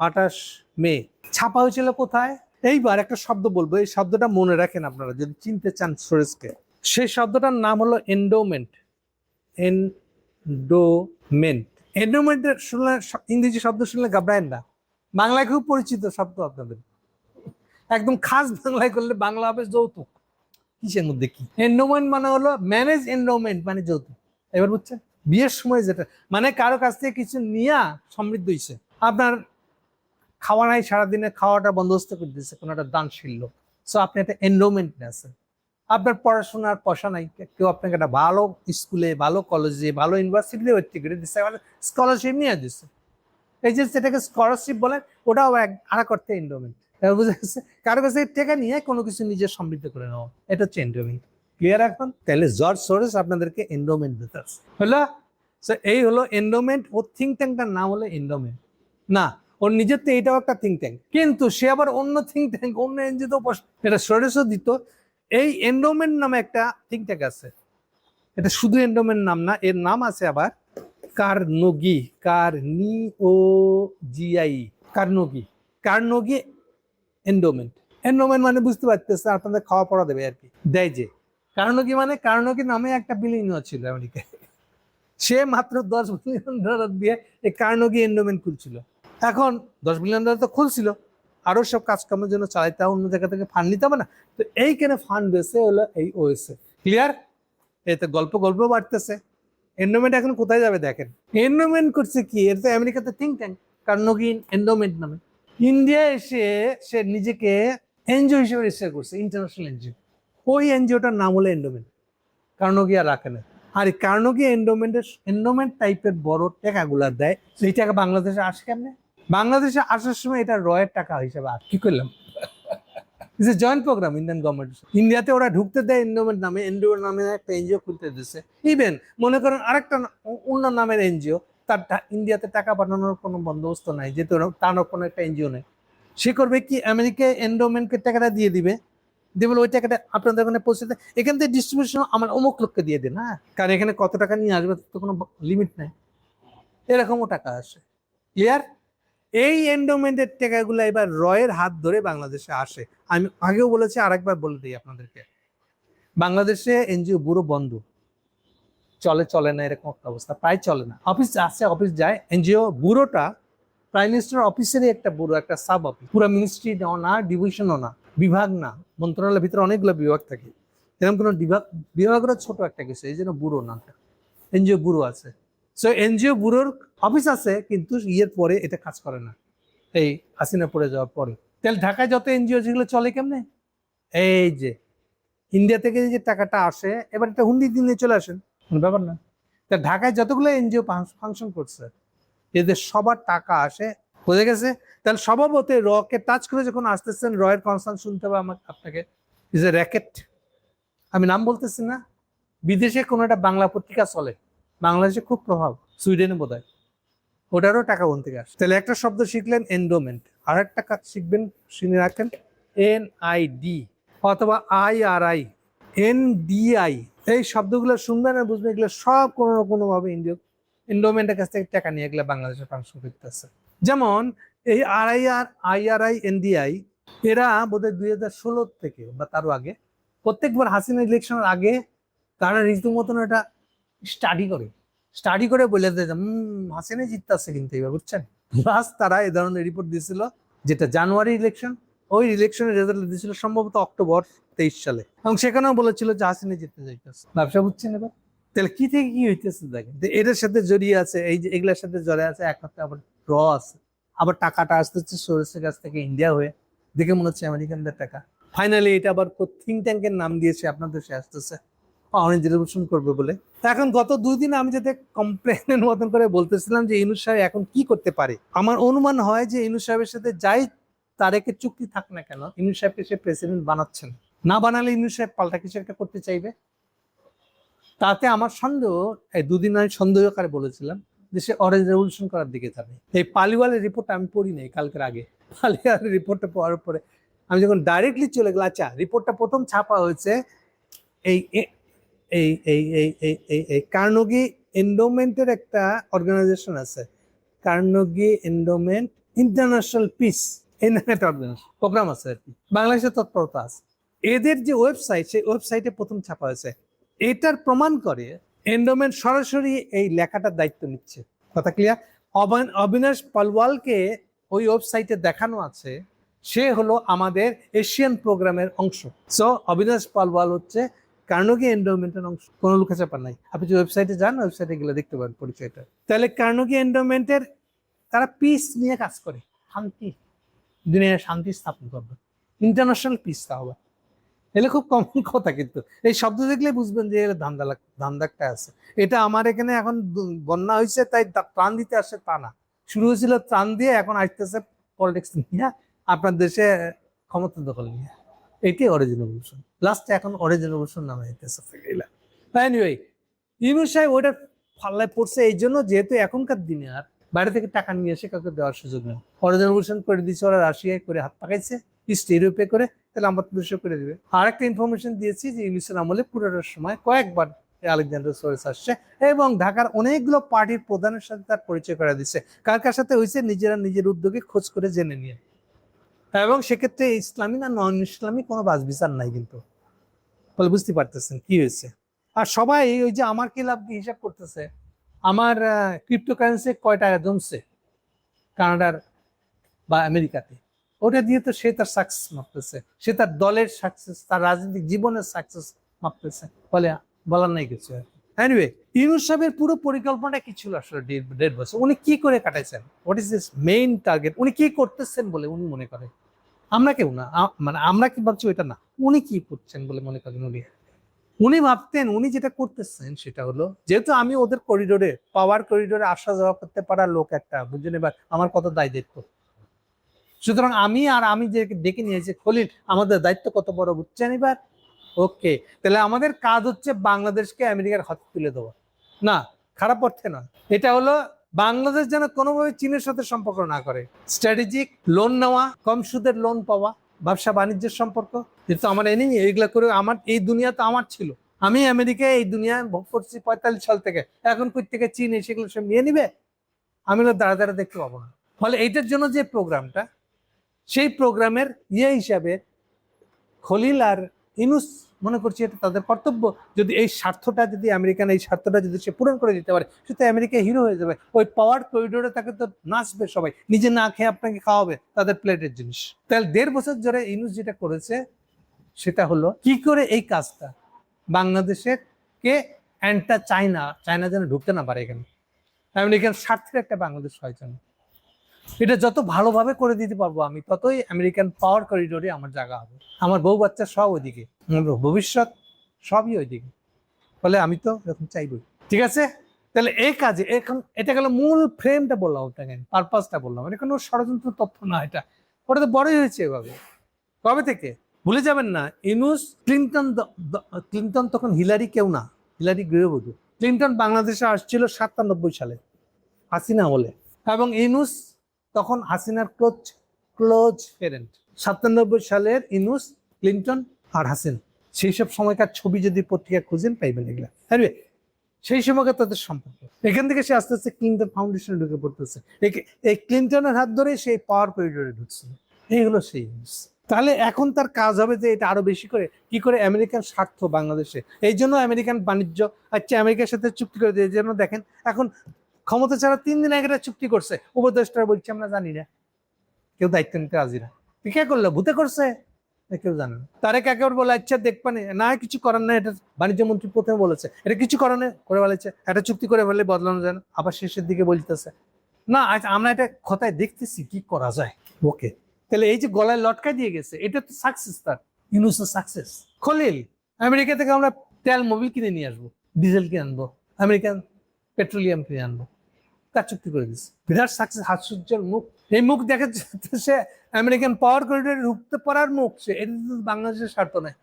Speaker 1: 28 মে। ছাপা হয়েছিল কোথায়? এইবার একটা শব্দ বলবো, এই শব্দটা মনে রাখেন আপনারা যদি চিনতে চান সোরেসকে। সেই শব্দটার নাম হলো এন্ডোমেন্ট। এন্ডোমেন্ট। এন্ডোমেন্টের শুনলে, ইংরেজি শব্দ শুনলে ঘাবড়ায়েন না, বাংলায় খুব পরিচিত শব্দ আপনাদের। একদম খাস বাংলায় করলে বাংলা হবে যৌতুক। কিসের মধ্যে কি? এন্ডোমেন্ট মানে হলো ম্যানেজ, এন্ডোমেন্ট মানে যৌতুক। এবার বুঝছেন? বিয়ের সময় যেটা মানে কারো কাছ থেকে কিছু নিয়ে সমৃদ্ধ হয়েছে, আপনার খাওয়া নাই, সারাদিনে খাওয়াটা বন্দোবস্ত করে দিচ্ছে, কোনো একটা দান শিল্য, সো আপনি একটা এন্ডোমেন্ট নিয়ে আছেন। আপনার পড়াশোনার পয়সা নাই, কেউ আপনাকে একটা ভালো স্কুলে, ভালো কলেজে, ভালো ইউনিভার্সিটিতে ভর্তি করে দিচ্ছে, স্কলারশিপ নিয়ে দিচ্ছে, এই যে সেটাকে স্কলারশিপ বলে, ওটাও আর করতে এন্ডোমেন্ট। বুঝে গেছে? কারো কাছে টাকা নিয়ে কোনো কিছু নিজের সমৃদ্ধ করে নেওয়া, এটা হচ্ছে এন্ডোমেন্ট। ক্লিয়ার এখন? তাহলে জর্জ সোরস আপনাদেরকে এন্ডোমেন্ট দিতে আছে, হলো? এই হলো এন্ডোমেন্ট। ওর থিঙ্ক ট্যাঙ্কটার নাম হলো এন্ডোমেন্ট না, ওর নিজের তো এইটাও একটা থিঙ্ক ট্যাঙ্ক, কিন্তু সে আবার অন্য থিঙ্ক ট্যাঙ্ক, অন্য এনজিও, এটা সোরেসও দিত। এই এন্ডোমেন্ট নামে একটা থিঙ্ক ট্যাঙ্ক আছে, এটা শুধু এন্ডোমেন্ট নাম না, এর নাম আছে আবার কার্নেগি, কার্নেগি এন্ডোমেন্ট। এন্ডোমেন্ট মানে বুঝতে পারতেছে, আপনাদের খাওয়া পড়া দেবে আর কি, দেয় যে। কার্নেগি মানে কার্নেগি নামে একটা বিলিয়নিয়ার ছিল আমেরিকায়, সে মাত্র $10 বিলিয়ন দিয়ে এই কার্নেগি এন্ডোমেন্ট খুলছিল। এখন $10 বিলিয়ন তো খুলছিল, আরো সব কাজকর্মের জন্য চালাইতে হবে, অন্য জায়গা থেকে ফান্ড নিতে হবে না, তো এইখানে ফান্ড বেসে হলো এই ওএসএ। ক্লিয়ার? এতে গল্প বাড়তেছে। এন্ডোমেন্ট এখন কোথায় যাবে দেখেন। এন্ডোমেন্ট করছে কি, এর তো আমেরিকাতে থিঙ্ক ট্যাঙ্ক, কার্নেগি এন্ডোমেন্ট নামে। ইন্ডিয়া এসে সে নিজেকে এনজিও হিসেবে রেজিস্টার করছে, ইন্টারন্যাশনাল এনজিও। ওই এনজিওটার নাম হলো এন্ডোমেন্ট, কার্নেগি আর রাখে না। আর এই কার্নেগি এন্ডোমেন্ট টাইপের বড় টাকাগুলা দেয়, সেই টাকা বাংলাদেশে আসে কেমনে? বাংলাদেশে আসার সময় এটা রয়ের টাকা হিসেবে কি করলাম, it's a joint program Indian government. ইন্ডিয়াতে ওরা ঢুকতে দেয় এন্ডোমেন্ট নামে, এনজিও নামে একটা এনজিও খুলতে দিচ্ছে। ইভেন মনে করেন আরেকটা অন্য নামের এনজিও, তার ইন্ডিয়াতে টাকা পাঠানোর কোনো বন্দোবস্ত নাই, যেহেতু তার কোনো একটা এনজিও নেই, সে করবে কি, আমেরিকায় এন্ডোমেন্টকে টাকাটা দিয়ে দিবে, দিয়ে বলে ওই টাকাটা আপনাদের ওখানে পৌঁছে দেয়, এখান থেকে ডিস্ট্রিবিউশন আমার অমুক লোককে দিয়ে দিন, হ্যাঁ, কারণ এখানে কত টাকা নিয়ে আসবে তো কোনো লিমিট নেই, এরকমও টাকা আসে। ক্লিয়ার? এই এন্ডোমেন্টের টাকাগুলো এবার রয়ের হাত ধরে বাংলাদেশে আসে। আমি আগেও বলেছি, আরেকবার বলে দিই আপনাদেরকে, বাংলাদেশে এনজিও ব্যুরো বন্ধ, চলে না, এরকম একটা অবস্থা, প্রায় চলে না। অফিস আছে, অফিস যায়, এনজিও ব্যুরোটা প্রাইম মিনিস্টার অফিসেরই একটা ব্যুরো, একটা সাব অফিস, পুরো মিনিস্ট্রি না, ডিভিশনও না, বিভাগ না, মন্ত্রণালয়ের ভিতরে অনেকগুলো বিভাগ থাকে, এরকম কোনো বিভাগের ছোট একটা কিছু, এই জন্য ব্যুরো না, এনজিও ব্যুরো আছে। সো এনজিও ব্যুরোর অফিস আছে, কিন্তু ইয়ের পরে এটা কাজ করে না, এই হাসিনা পড়ে যাওয়ার পরে। তাহলে ঢাকায় যত এনজিও যেগুলো চলে কেমনে, এই যে ইন্ডিয়া থেকে যে টাকাটা আসে, এবার এটা হুন্ডি দিনে চলে আসেন, কোনো ব্যাপার না। তা ঢাকায় যতগুলো এনজিও ফাংশন করছে, এদের সবার টাকা আসে, বোঝা গেছে? তাহলে স্বভাবত রকে টাচ করে যখন আসতেছেন, রয়ের কনসার্ন শুনতে হবে আপনাকে, ইজ এ র্যাকেট। আমি নাম বলতেছি না, বিদেশে কোনো একটা বাংলা পত্রিকা চলে, বাংলাদেশে খুব প্রভাব, সুইডেনে বোধ হয়, ওটারও টাকা ওখান থেকে আসে। তাহলে একটা শব্দ শিখলেন এন্ডোমেন্ট, আর একটা শিখবেন, শুনে রাখেন, NID অথবা IRI, NDI, এই শব্দগুলো শুনবেন আর বুঝবেন, এগুলো সব কোনো না কোনোভাবে এন্ডোমেন্টের কাছ থেকে টাকা নিয়ে এগুলো বাংলাদেশে ফাংশন করতেছে। যেমন এই IRI NDI এরা বোধহয় 2016 থেকে বা তারও আগে, প্রত্যেকবার হাসিনা ইলেকশনের আগে তারা রীতিমতন এটা স্টাডি করে বলে দেয়, হাসিনা জিততেছে কিন্তু এবার, বুঝছেন? লাস্ট তারা এই ধরনের রিপোর্ট দিয়েছিল, যেটা জানুয়ারি ইলেকশন, ওই ইলেকশনের রেজাল্ট দিয়েছিল সম্ভবত অক্টোবর 23 সালে, এবং সেখানেও বলেছিল যে হাসিনা জিততে যাইতেছে। ব্যবসা বুঝছেন এবার? তাহলে কি থেকে কি হইতেছে দেখেন, এটার সাথে জড়িয়ে আছে, এই যে এগুলোর সাথে জড়িয়ে আছে, একমাত্র আবার ড্র আছে, আবার টাকাটা আসতেছে সোরেসের কাছ থেকে ইন্ডিয়া হয়ে, দেখে মনে হচ্ছে আমেরিকানদের টাকা। ফাইনালি এটা আবার থিঙ্ক ট্যাঙ্কের নাম দিয়েছে, আপনাদের সে আসতেছে অনেক রেজলিউশন করবে বলে। এখন গত 2 দিন আমি যাতে কমপ্লেনের মতন করে বলতেছিলাম যে ইউনূস সাহেব এখন কি করতে পারে, আমার অনুমান হয় যে ইউনূস সাহেবের সাথে যাই তারেকের চুক্তি থাক না কেন, ইউনূস সাহেবকে সে প্রেসিডেন্ট বানাচ্ছেন, না বানালে ইউনূস সাহেব পাল্টা কিছু একটা করতে চাইবে। তাতে আমার সন্দেহ, এই দুদিন আমি সন্দেহ করে বলেছিলাম যে সে অরেঞ্জ রেভলিউশন করার দিকে যাবে। এই পালিওয়ালের রিপোর্টটা আমি পড়ি নাই কালকের আগে, পালিওয়ালের রিপোর্টটা পড়ার পরে আমি যখন ডাইরেক্টলি চলে গেলাম, আচ্ছা রিপোর্টটা প্রথম ছাপা হয়েছে এই এই এই এই এই এই এই কার্নেগি এন্ডোমেন্টের একটা অর্গানাইজেশন আছে, কার্নেগি এন্ডোমেন্ট ইন্টারন্যাশনাল পিস, এই নামে একটা অর্গানাইজেশন প্রোগ্রাম আছে আর কি, বাংলাদেশের তৎপরতা আছে। এদের যে ওয়েবসাইট, সেই ওয়েবসাইটে প্রথম ছাপা হয়েছে। এটার প্রমাণ করে এন্ডোমেন্ট সরাসরি এই লেখাটার দায়িত্ব নিচ্ছে। কথা ক্লিয়ার? অবিনাশ পালওয়ালকে ওই ওয়েবসাইটে দেখানো আছে সে হলো আমাদের এশিয়ান প্রোগ্রামের অংশ। সো অবিনাশ পালওয়াল হচ্ছে কার্নেগি এন্ডোমেন্টের অংশ, কোনো লুকাচাপা নাই। আপনি যে ওয়েবসাইটে যান, ওয়েবসাইটে গেলে দেখতে পারেন পরিচয়টা। তাহলে কার্নেগি এন্ডোমেন্টের তারা পিস নিয়ে কাজ করে, শান্তি, দুনিয়ায় শান্তি স্থাপন করবে, ইন্টারন্যাশনাল পিস। তা হবে এলে খুব কমন কথা, কিন্তু এই শব্দ দেখলে বুঝবেন যে এর ধান্দাকটা আছে। এটা আমার এখানে এখন বন্যা হয়েছে তাই ত্রাণ দিতে আসে তা না, শুরু হয়েছিল ত্রাণ দিয়ে, এখন আসতেছে পলিটিক্স নিয়ে, আপনার দেশে ক্ষমতা দখল নিয়ে। এটাই অরিজিনাল রেভলিউশন, লাস্টে এখন অরিজিনাল রেভলিউশন নামে হইতেছে। এনিওয়ে, ইউনূস সাহেব ওইটা ফাল্লায় পড়ছে এই জন্য, যেহেতু এখনকার দিনে আর বাইরে থেকে টাকা নিয়ে এসে কাউকে দেওয়ার সুযোগ নেই। অরিজিনাল রেভলিউশন করে দিচ্ছে ওরা, রাশিয়ায় করে হাত পাকাইছে, ইস্ট ইউরোপে করে, তাহলে আমার দেশে করে দেবে। আর একটা ইনফরমেশন দিয়েছি যে ইউনূসের আমলে পুরোটার সময় কয়েকবার আলেকজান্ডার সোরেস আসছে এবং ঢাকার অনেকগুলো পার্টির প্রধানের সাথে তার পরিচয় করে দিচ্ছে। কার কার সাথে হয়েছে নিজেরা নিজের উদ্যোগে খোঁজ করে জেনে নিয়ে, এবং সেক্ষেত্রে ইসলামী না নন ইসলামী কোনো বাস বিচার নাই কিন্তু। বলে বুঝতে পারতেছেন কি হয়েছে। আর সবাই ওই যে আমার কি লাভ হিসাব করতেছে, আমার ক্রিপ্টোকারেন্সি কয় টাকা জমছে কানাডার বা আমেরিকাতে, ওটা দিয়ে তো সে তার সাকসেস মাপতেছে, সে তার দলের সাকসেস, তার রাজনৈতিক জীবনের সাকসেস মাপতেছে, বলে বলার নাই কিছু। এনিওয়ে, ইউনূস সাহেবের পুরো পরিকল্পনাটা কি ছিল আসলে 1.5 বছর উনি কি করে কাটাইছেন, what is this main target, উনি কি করতেছেন বলে উনি মনে করেন? আমরা কেউ না, মানে আমরা কি ভাবছি ওইটা না, উনি কি করছেন বলে মনে করেন? উনি ভাবতেন উনি যেটা করতেছেন সেটা হলো, যেহেতু আমি ওদের করিডোরে, পাওয়ার করিডোরে আসা যাওয়া করতে পারা লোক একটা, বুঝলেন? এবার আমার কত দায় দায়িত্ব, সুতরাং আমি যে ডেকে নিয়েছি খলিল, আমাদের দায়িত্ব কত বড় বুঝছেন এবার? ওকে, তাহলে আমাদের কাজ হচ্ছে বাংলাদেশকে আমেরিকার হাতে তুলে দেওয়া, না খারাপ অর্থে নয়, এটা হলো বাংলাদেশ যেন কোনোভাবে চীনের সাথে সম্পর্ক না করে, স্ট্র্যাটেজিক লোন নেওয়া, কম সুদের লোন পাওয়া, ব্যবসা বাণিজ্যের সম্পর্ক, যেহেতু আমার এনিমি, এইগুলো করে আমার এই দুনিয়া তো আমার ছিল, আমি আমেরিকায় এই দুনিয়ায় ভোগ করছি 45 সাল থেকে, এখন কই থেকে চীন সেগুলো সব নিয়ে নিবে, আমি দাঁড়া দাঁড়া দেখতে পাবো না। ফলে এইটার জন্য যে প্রোগ্রামটা, সেই প্রোগ্রামের হিসাবে খলিল আর ইউনূস মনে করছি এটা তাদের কর্তব্য, যদি এই স্বার্থটা, যদি আমেরিকান এই স্বার্থটা যদি সে পূরণ করে দিতে পারে, সে তো আমেরিকা হিরো হয়ে যাবে। ওই পাওয়ার করিডোরে তাকে তো নাচবে সবাই, নিজে না খেয়ে আপনাকে খাওয়াবে তাদের প্লেটের জিনিস। তাহলে 1.5 বছর ধরে ইউনূস যেটা করেছে সেটা হলো কি করে এই কাজটা বাংলাদেশের কে অ্যান্টা চায়না যেন ঢুকতে না পারে এখানে, আমেরিকান স্বার্থের একটা বাংলাদেশ হয় যেন, এটা যত ভালোভাবে করে দিতে পারবো আমি, ততই আমেরিকান পাওয়ার করিডোরে আমার জায়গা হবে, আমার বউ বাচ্চা সব ওইদিকে, ভবিষ্যৎ সবই ওইদিকে, ফলে আমি তো এরকম চাইবই। ঠিক আছে, তাহলে এই কাজে এখন এটা গেল মূল ফ্রেমটা বললাম আপনাকে, পারপাসটা বললাম, এটা কোনো ষড়যন্ত্র তথ্য না, এটা ওটা তো বড়ই হয়েছে এভাবে। কবে থেকে ভুলে যাবেন না, ইউনূস ক্লিন্টন তখন হিলারি কেউ না, হিলারি গৃহবধূ। ক্লিন্টন বাংলাদেশে আসছিল 97 সালে হাসিনা বলে, এবং ইউনূস তখন হাসিনার ক্লোজ ফ্রেন্ড। 97 সালের ইউনূস, ক্লিন্টন আর হাসিনা, সেই সব সময়কার ছবি যদি পত্রিকা খুঁজেন পাইবেন এগুলা। সেই সময়কার তাদের সম্পর্ক, এখান থেকে সে আস্তে আস্তে ক্লিন্টন ফাউন্ডেশনে ঢুকে পড়তেছে, এই ক্লিন্টনের হাত ধরে সেই পাওয়ার করিডোরে ঢুকছে, এই হলো সেই ইউনূস। তাহলে এখন তার কাজ হবে যে এটা আরো বেশি করে কি করে আমেরিকান স্বার্থ বাংলাদেশে, এই জন্য আমেরিকান বাণিজ্য, আচ্ছা আমেরিকার সাথে চুক্তি করে দিয়ে, জন্য দেখেন এখন ক্ষমতা ছাড়া 3 দিন আগে চুক্তি করছে, উপদেষ্টারা বলছে আমরা জানি না, কেউ দায়িত্ব নিতে রাজি না। কে করলো? ভূতে করছে, কেউ জানে না। তারেক একেবারে বলে আচ্ছা দেখবানে না, কিছু করার না, এটা বাণিজ্য মন্ত্রী প্রথমে বলেছে, এটা কিছু করার নেই, করে বলেছে একটা চুক্তি করে বললে বদলানো যায় না, আবার শেষের দিকে বলতেছে না আচ্ছা আমরা এটা কথায় দেখতেছি কি করা যায়। ওকে, তাহলে এই যে গলায় লটকা দিয়ে গেছে, এটা তো সাকসেস, তার ইউনূসের সাকসেস। খলিল, আমেরিকা থেকে আমরা তেল মোবিল কিনে নিয়ে আসবো, ডিজেল কিনে আনবো, আমেরিকান পেট্রোলিয়াম কিনে আনবো, তার চুক্তি করে দিচ্ছে, বিরাট সাকসেস। হাস্যজ্জ্বল মুখ, এই মুখ দেখে সে আমেরিকান পাওয়ার করিডোরে ঢুকতে পারার মুখ, সে এটা বাংলাদেশের স্বার্থ নেই,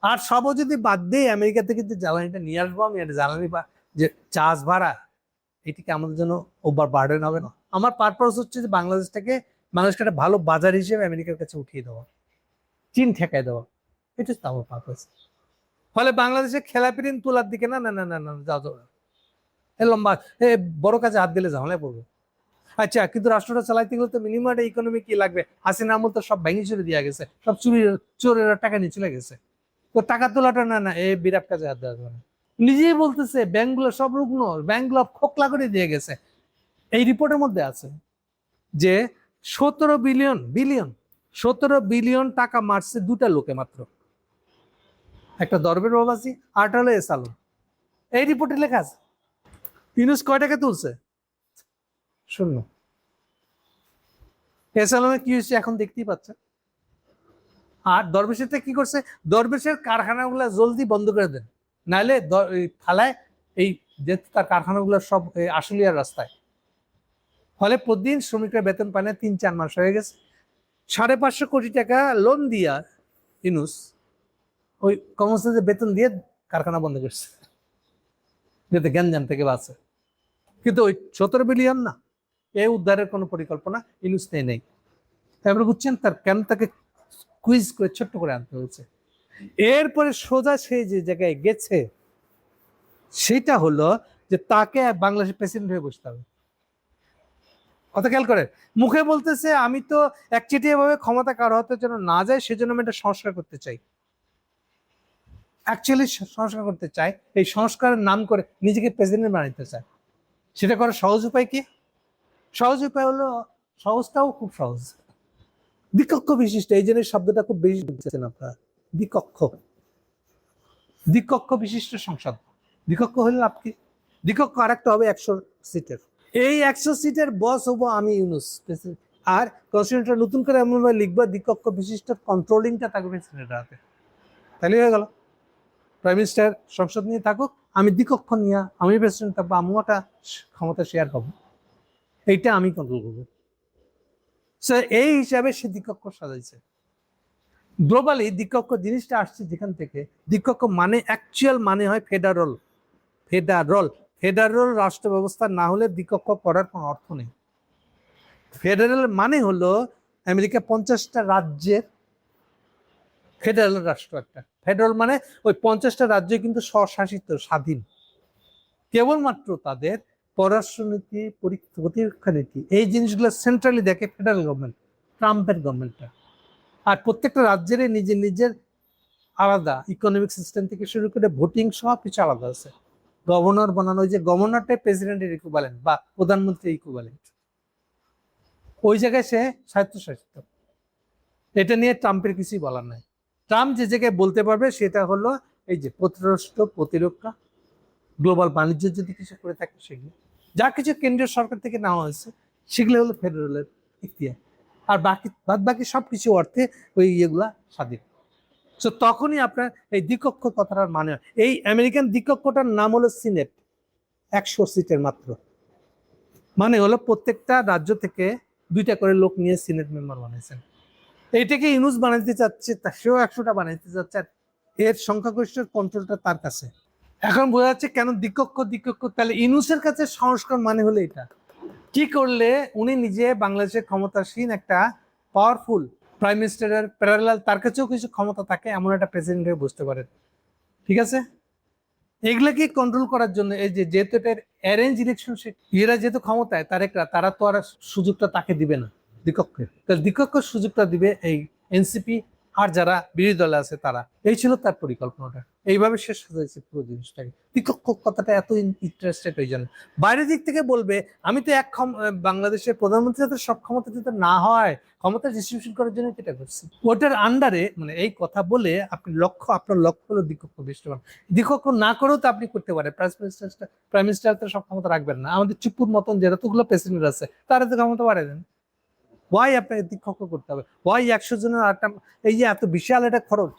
Speaker 1: আর সবও যদি বাদ দিয়ে আমেরিকা থেকে যে জ্বালানিটা নিয়ে আসবো আমি, এটা জ্বালানি বা যে চার্জ ভাড়া, এটিকে আমাদের জন্য ওভার বার্ডেন হবে না। আমার পারপাস হচ্ছে যে বাংলাদেশকে একটা ভালো বাজার হিসেবে আমেরিকার কাছে উঠিয়ে দেওয়া, চীন ঠেকাই দেওয়া, এটা হচ্ছে আমার পারপাস। ফলে বাংলাদেশে খেলাপিরিন তোলার দিকে না না না না না যাও যাও, লম্বা বড় কাজে হাত দিলে ঝামেলায় পড়বে। আচ্ছা, কিন্তু রাষ্ট্রটা চালাইতে গেলে তো মিনিমাম ইকোনমি কি লাগবে? হাসিনা আমল তো সব ভেঙে চুরে দেওয়া গেছে, সব চোরেরা টাকা নিয়ে চলে গেছে। তো টাকা তোলাটা না না এই বিরাট কাজে হাত দেওয়া যাবে না। নিজেই বলতেছে ব্যাংকগুলো সব রুগ্ন, ব্যাংকগুলো খোকলা করে দিয়ে গেছে। এই রিপোর্টের মধ্যে আছে যে 17 বিলিয়ন টাকা মারছে দুটা লোকে মাত্র, একটা দরবের বাবাজি আর হলো এস আলম। এই রিপোর্টে লেখা আছে। ইউনূস কয় টাকা তুলছে? শূন্য। এস আলমের কি হয়েছে এখন দেখতেই পাচ্ছে। আর দরবেশেরটা কি করছে? দরবেশের কারখানাগুলো জলদি বন্ধ করে দেন, নাহলে ফালায় এই যেহেতু তার কারখানাগুলো সব আশুলিয়ার রাস্তায়। ফলে প্রতিদিন শ্রমিকরা বেতন পায় না, 3-4 মাস হয়ে গেছে। 550 কোটি টাকা লোন দিয়া ইউনূস ওই কর্মচারীদের বেতন দিয়ে কারখানা বন্ধ করছে, যাতে গ্যাঞ্জাম থেকে বাঁচে। কিন্তু ওই 17 বিলিয়ন না, এই উদ্ধারের কোনো পরিকল্পনা ইউনূস নেই। তারপরে বুঝছেন তার কেন তাকে কুইজ করে ছোট্ট করে আনতে হয়েছে। এরপরে সোজা সে যে জায়গায় গেছে সেটা হলো যে তাকে বাংলাদেশের প্রেসিডেন্ট হয়ে বসতে হবে। কথা খেয়াল করে, মুখে বলতেছে আমি তো একচেটিয়া ভাবে ক্ষমতা কারো হাতে যেন না যায় সেজন্য আমি একটা সংস্কার করতে চাই। অ্যাকচুয়ালি সংস্কার করতে চায়, এই সংস্কারের নাম করে নিজেকে প্রেসিডেন্ট বানাইতে চায়। সেটা করার সহজ উপায় কি? সহজ উপায় হলো, সহজটাও খুব সহজ, দ্বিকক্ষ বিশিষ্ট। এই জন্য শব্দটা খুব বেশি বুঝছেন আপনারা, দ্বিকক্ষ। দ্বিকক্ষ বিশিষ্ট সংসদ। দ্বিকক্ষ হলে আপনি দ্বিকক্ষ আর একটা হবে 100 সিটের। এই 100 সিটের বস হবো আমি ইউনূস, আর কনস্টিটিউশনটা নতুন করে এমনভাবে লিখবো দ্বিকক্ষ বিশিষ্ট কন্ট্রোলিংটা থাকবে প্রেসিডেন্টের হাতে। তাহলে হয়ে গেল, প্রাইম মিনিস্টার সংসদ নিয়ে থাকুক, আমি দ্বিকক্ষ নিয়ে আমি প্রেসিডেন্ট থাকবো, আমিও একটা ক্ষমতা শেয়ার করবো, এইটা আমি কন্ট্রোল করবো। এই হিসাবে সে দ্বিকক্ষ সাজাইছে। গ্লোবালি দ্বিকক্ষ জিনিসটা আসছে যেখান থেকে, দ্বিকক্ষ মানে অ্যাকচুয়াল মানে হয় ফেডারল। ফেডারল রাষ্ট্র ব্যবস্থা না হলে দ্বিকক্ষ করার কোনো অর্থ নেই। ফেডারেল মানে হলো আমেরিকা 50টা রাজ্যের ফেডারেল রাষ্ট্র একটা। ফেডারেল মানে ওই 50টা রাজ্য কিন্তু স্বশাসিত, স্বাধীন। কেবলমাত্র তাদের পররাষ্ট্রনীতি, প্রতিরক্ষা নীতি, এই জিনিসগুলো সেন্ট্রালি দেখে ফেডারেল গভর্নমেন্ট, ট্রাম্পের গভর্নমেন্টটা। আর প্রত্যেকটা রাজ্যের নিজের নিজের আলাদা ইকোনমিক সিস্টেম থেকে শুরু করে ভোটিং সব কিছু আলাদা আছে। গভর্নর বানানো, ওই যে গভর্নরটাই প্রেসিডেন্টের ইকুইভ্যালেন্ট বা প্রধানমন্ত্রীর ইকুইভ্যালেন্ট, ওই জায়গায় সে স্বায়ত্তশাসিত। এটা নিয়ে ট্রাম্পের কিছুই বলার নাই। ট্রাম্প যে জায়গায় বলতে পারবে সেটা হলো এই যে পররাষ্ট্র, প্রতিরক্ষা, গ্লোবাল বাণিজ্য যদি কিছু করে থাকে সেগুলো, যা কিছু কেন্দ্রীয় সরকার থেকে নেওয়া হয়েছে সেগুলো হলো ফেডারেলের ইখতিয়ার। আর বাদ বাকি সব কিছু অর্থে ওই ইয়েগুলা স্বাধীন। তো তখনই আপনার এই দ্বিকক্ষ কথাটার মানে হয়। এই আমেরিকান দ্বিকক্ষটার নাম হলো সিনেট, 100 সিটের মাত্র। মানে হলো প্রত্যেকটা রাজ্য থেকে 2টা করে লোক নিয়ে সিনেট মেম্বার বানাইছেন। এইটাকে ইউনূস বানাইতে চাচ্ছে, সেও 100টা বানাইতে চাচ্ছে। এর সংখ্যাগরিষ্ঠের কন্ট্রোলটা তার কাছে। এখন বোঝা যাচ্ছে কেন দ্বিকক্ষ। তাহলে ইউনূসের কাছে সংস্কার মানে হলো এটা। কি করলে উনি নিজে বাংলাদেশের ক্ষমতাসীন একটা পাওয়ারফুল প্রাইম মিনিস্টারের প্যারালাল তার কাছেও কিছু ক্ষমতা থাকে এমন একটা প্রেসিডেন্ট হয়ে বুঝতে পারেন। ঠিক আছে, এগুলাকে কন্ট্রোল করার জন্য এই যে যেহেতু এটা অ্যারেঞ্জ ইলেকশন, এরা যেহেতু ক্ষমতায় তারা তো আর সুযোগটা তাকে দিবে না দ্বিকক্ষে। তাহলে দ্বিকক্ষ সুযোগটা দিবে এই এনসিপি আর যারা বিরোধী দলে আছে তারা। এই ছিল তার পরিকল্পনাটা, এইভাবে শেষ হয়েছে পুরো জিনিসটাকে। দ্বিকক্ষ কথাটা এত ইন্টারেস্টেড ওই জন্য। বাইরের দিক থেকে বলবে আমি তো বাংলাদেশের প্রধানমন্ত্রী যাতে সব ক্ষমতা যাতে না হয়, ক্ষমতা ডিস্ট্রিবিউশন করার জন্য এটা করছি। ওটার আন্ডারে মানে এই কথা বলে আপনার লক্ষ্য হলো দ্বিকক্ষ বিশিষ্ট। দ্বিকক্ষ না করেও তো আপনি করতে পারেন। প্রাইম মিনিস্টার তো সব ক্ষমতা রাখবেন না। আমাদের চুপুর মতন যতগুলো প্রেসিডেন্ট আছে তারা তো ক্ষমতা বাড়াই দেন। ওয়াই আপনাকে দ্বিকক্ষ করতে হবে? ওয়াই 100 জনের একটা এই যে এত বিশাল একটা খরচ?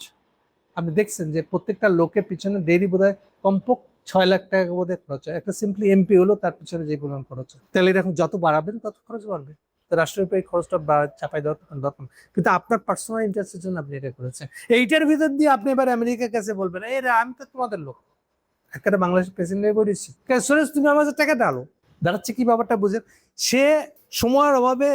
Speaker 1: আপনি দেখছেন যে প্রত্যেকটা লোকের পিছনে ডেইলি বোধহয় কমপক্ষে 6 লাখ টাকা বোধহয় খরচ হয়। একটা সিম্পলি এমপি হলো তার পিছনে যে পরিমাণ খরচ হয়। তাহলে এরকম যত বাড়াবেন তত খরচ বাড়বে। তো রাষ্ট্রের উপর এই খরচটা চাপাই দেওয়ার দরকার, কিন্তু আপনার পার্সোনাল ইন্টারেস্টের জন্য আপনি এটা করেছেন। এইটার ভিতর দিয়ে আপনি এবার আমেরিকার কাছে বলবেন এই রে আমি তো তোমাদের লোক, একটা বাংলাদেশের প্রেসিডেন্ট বলেছি সুরেশ তুমি আমার কাছে টাকা ডালো, দাঁড়াচ্ছে কি ব্যাপারটা বুঝেন। সে সময়ের অভাবে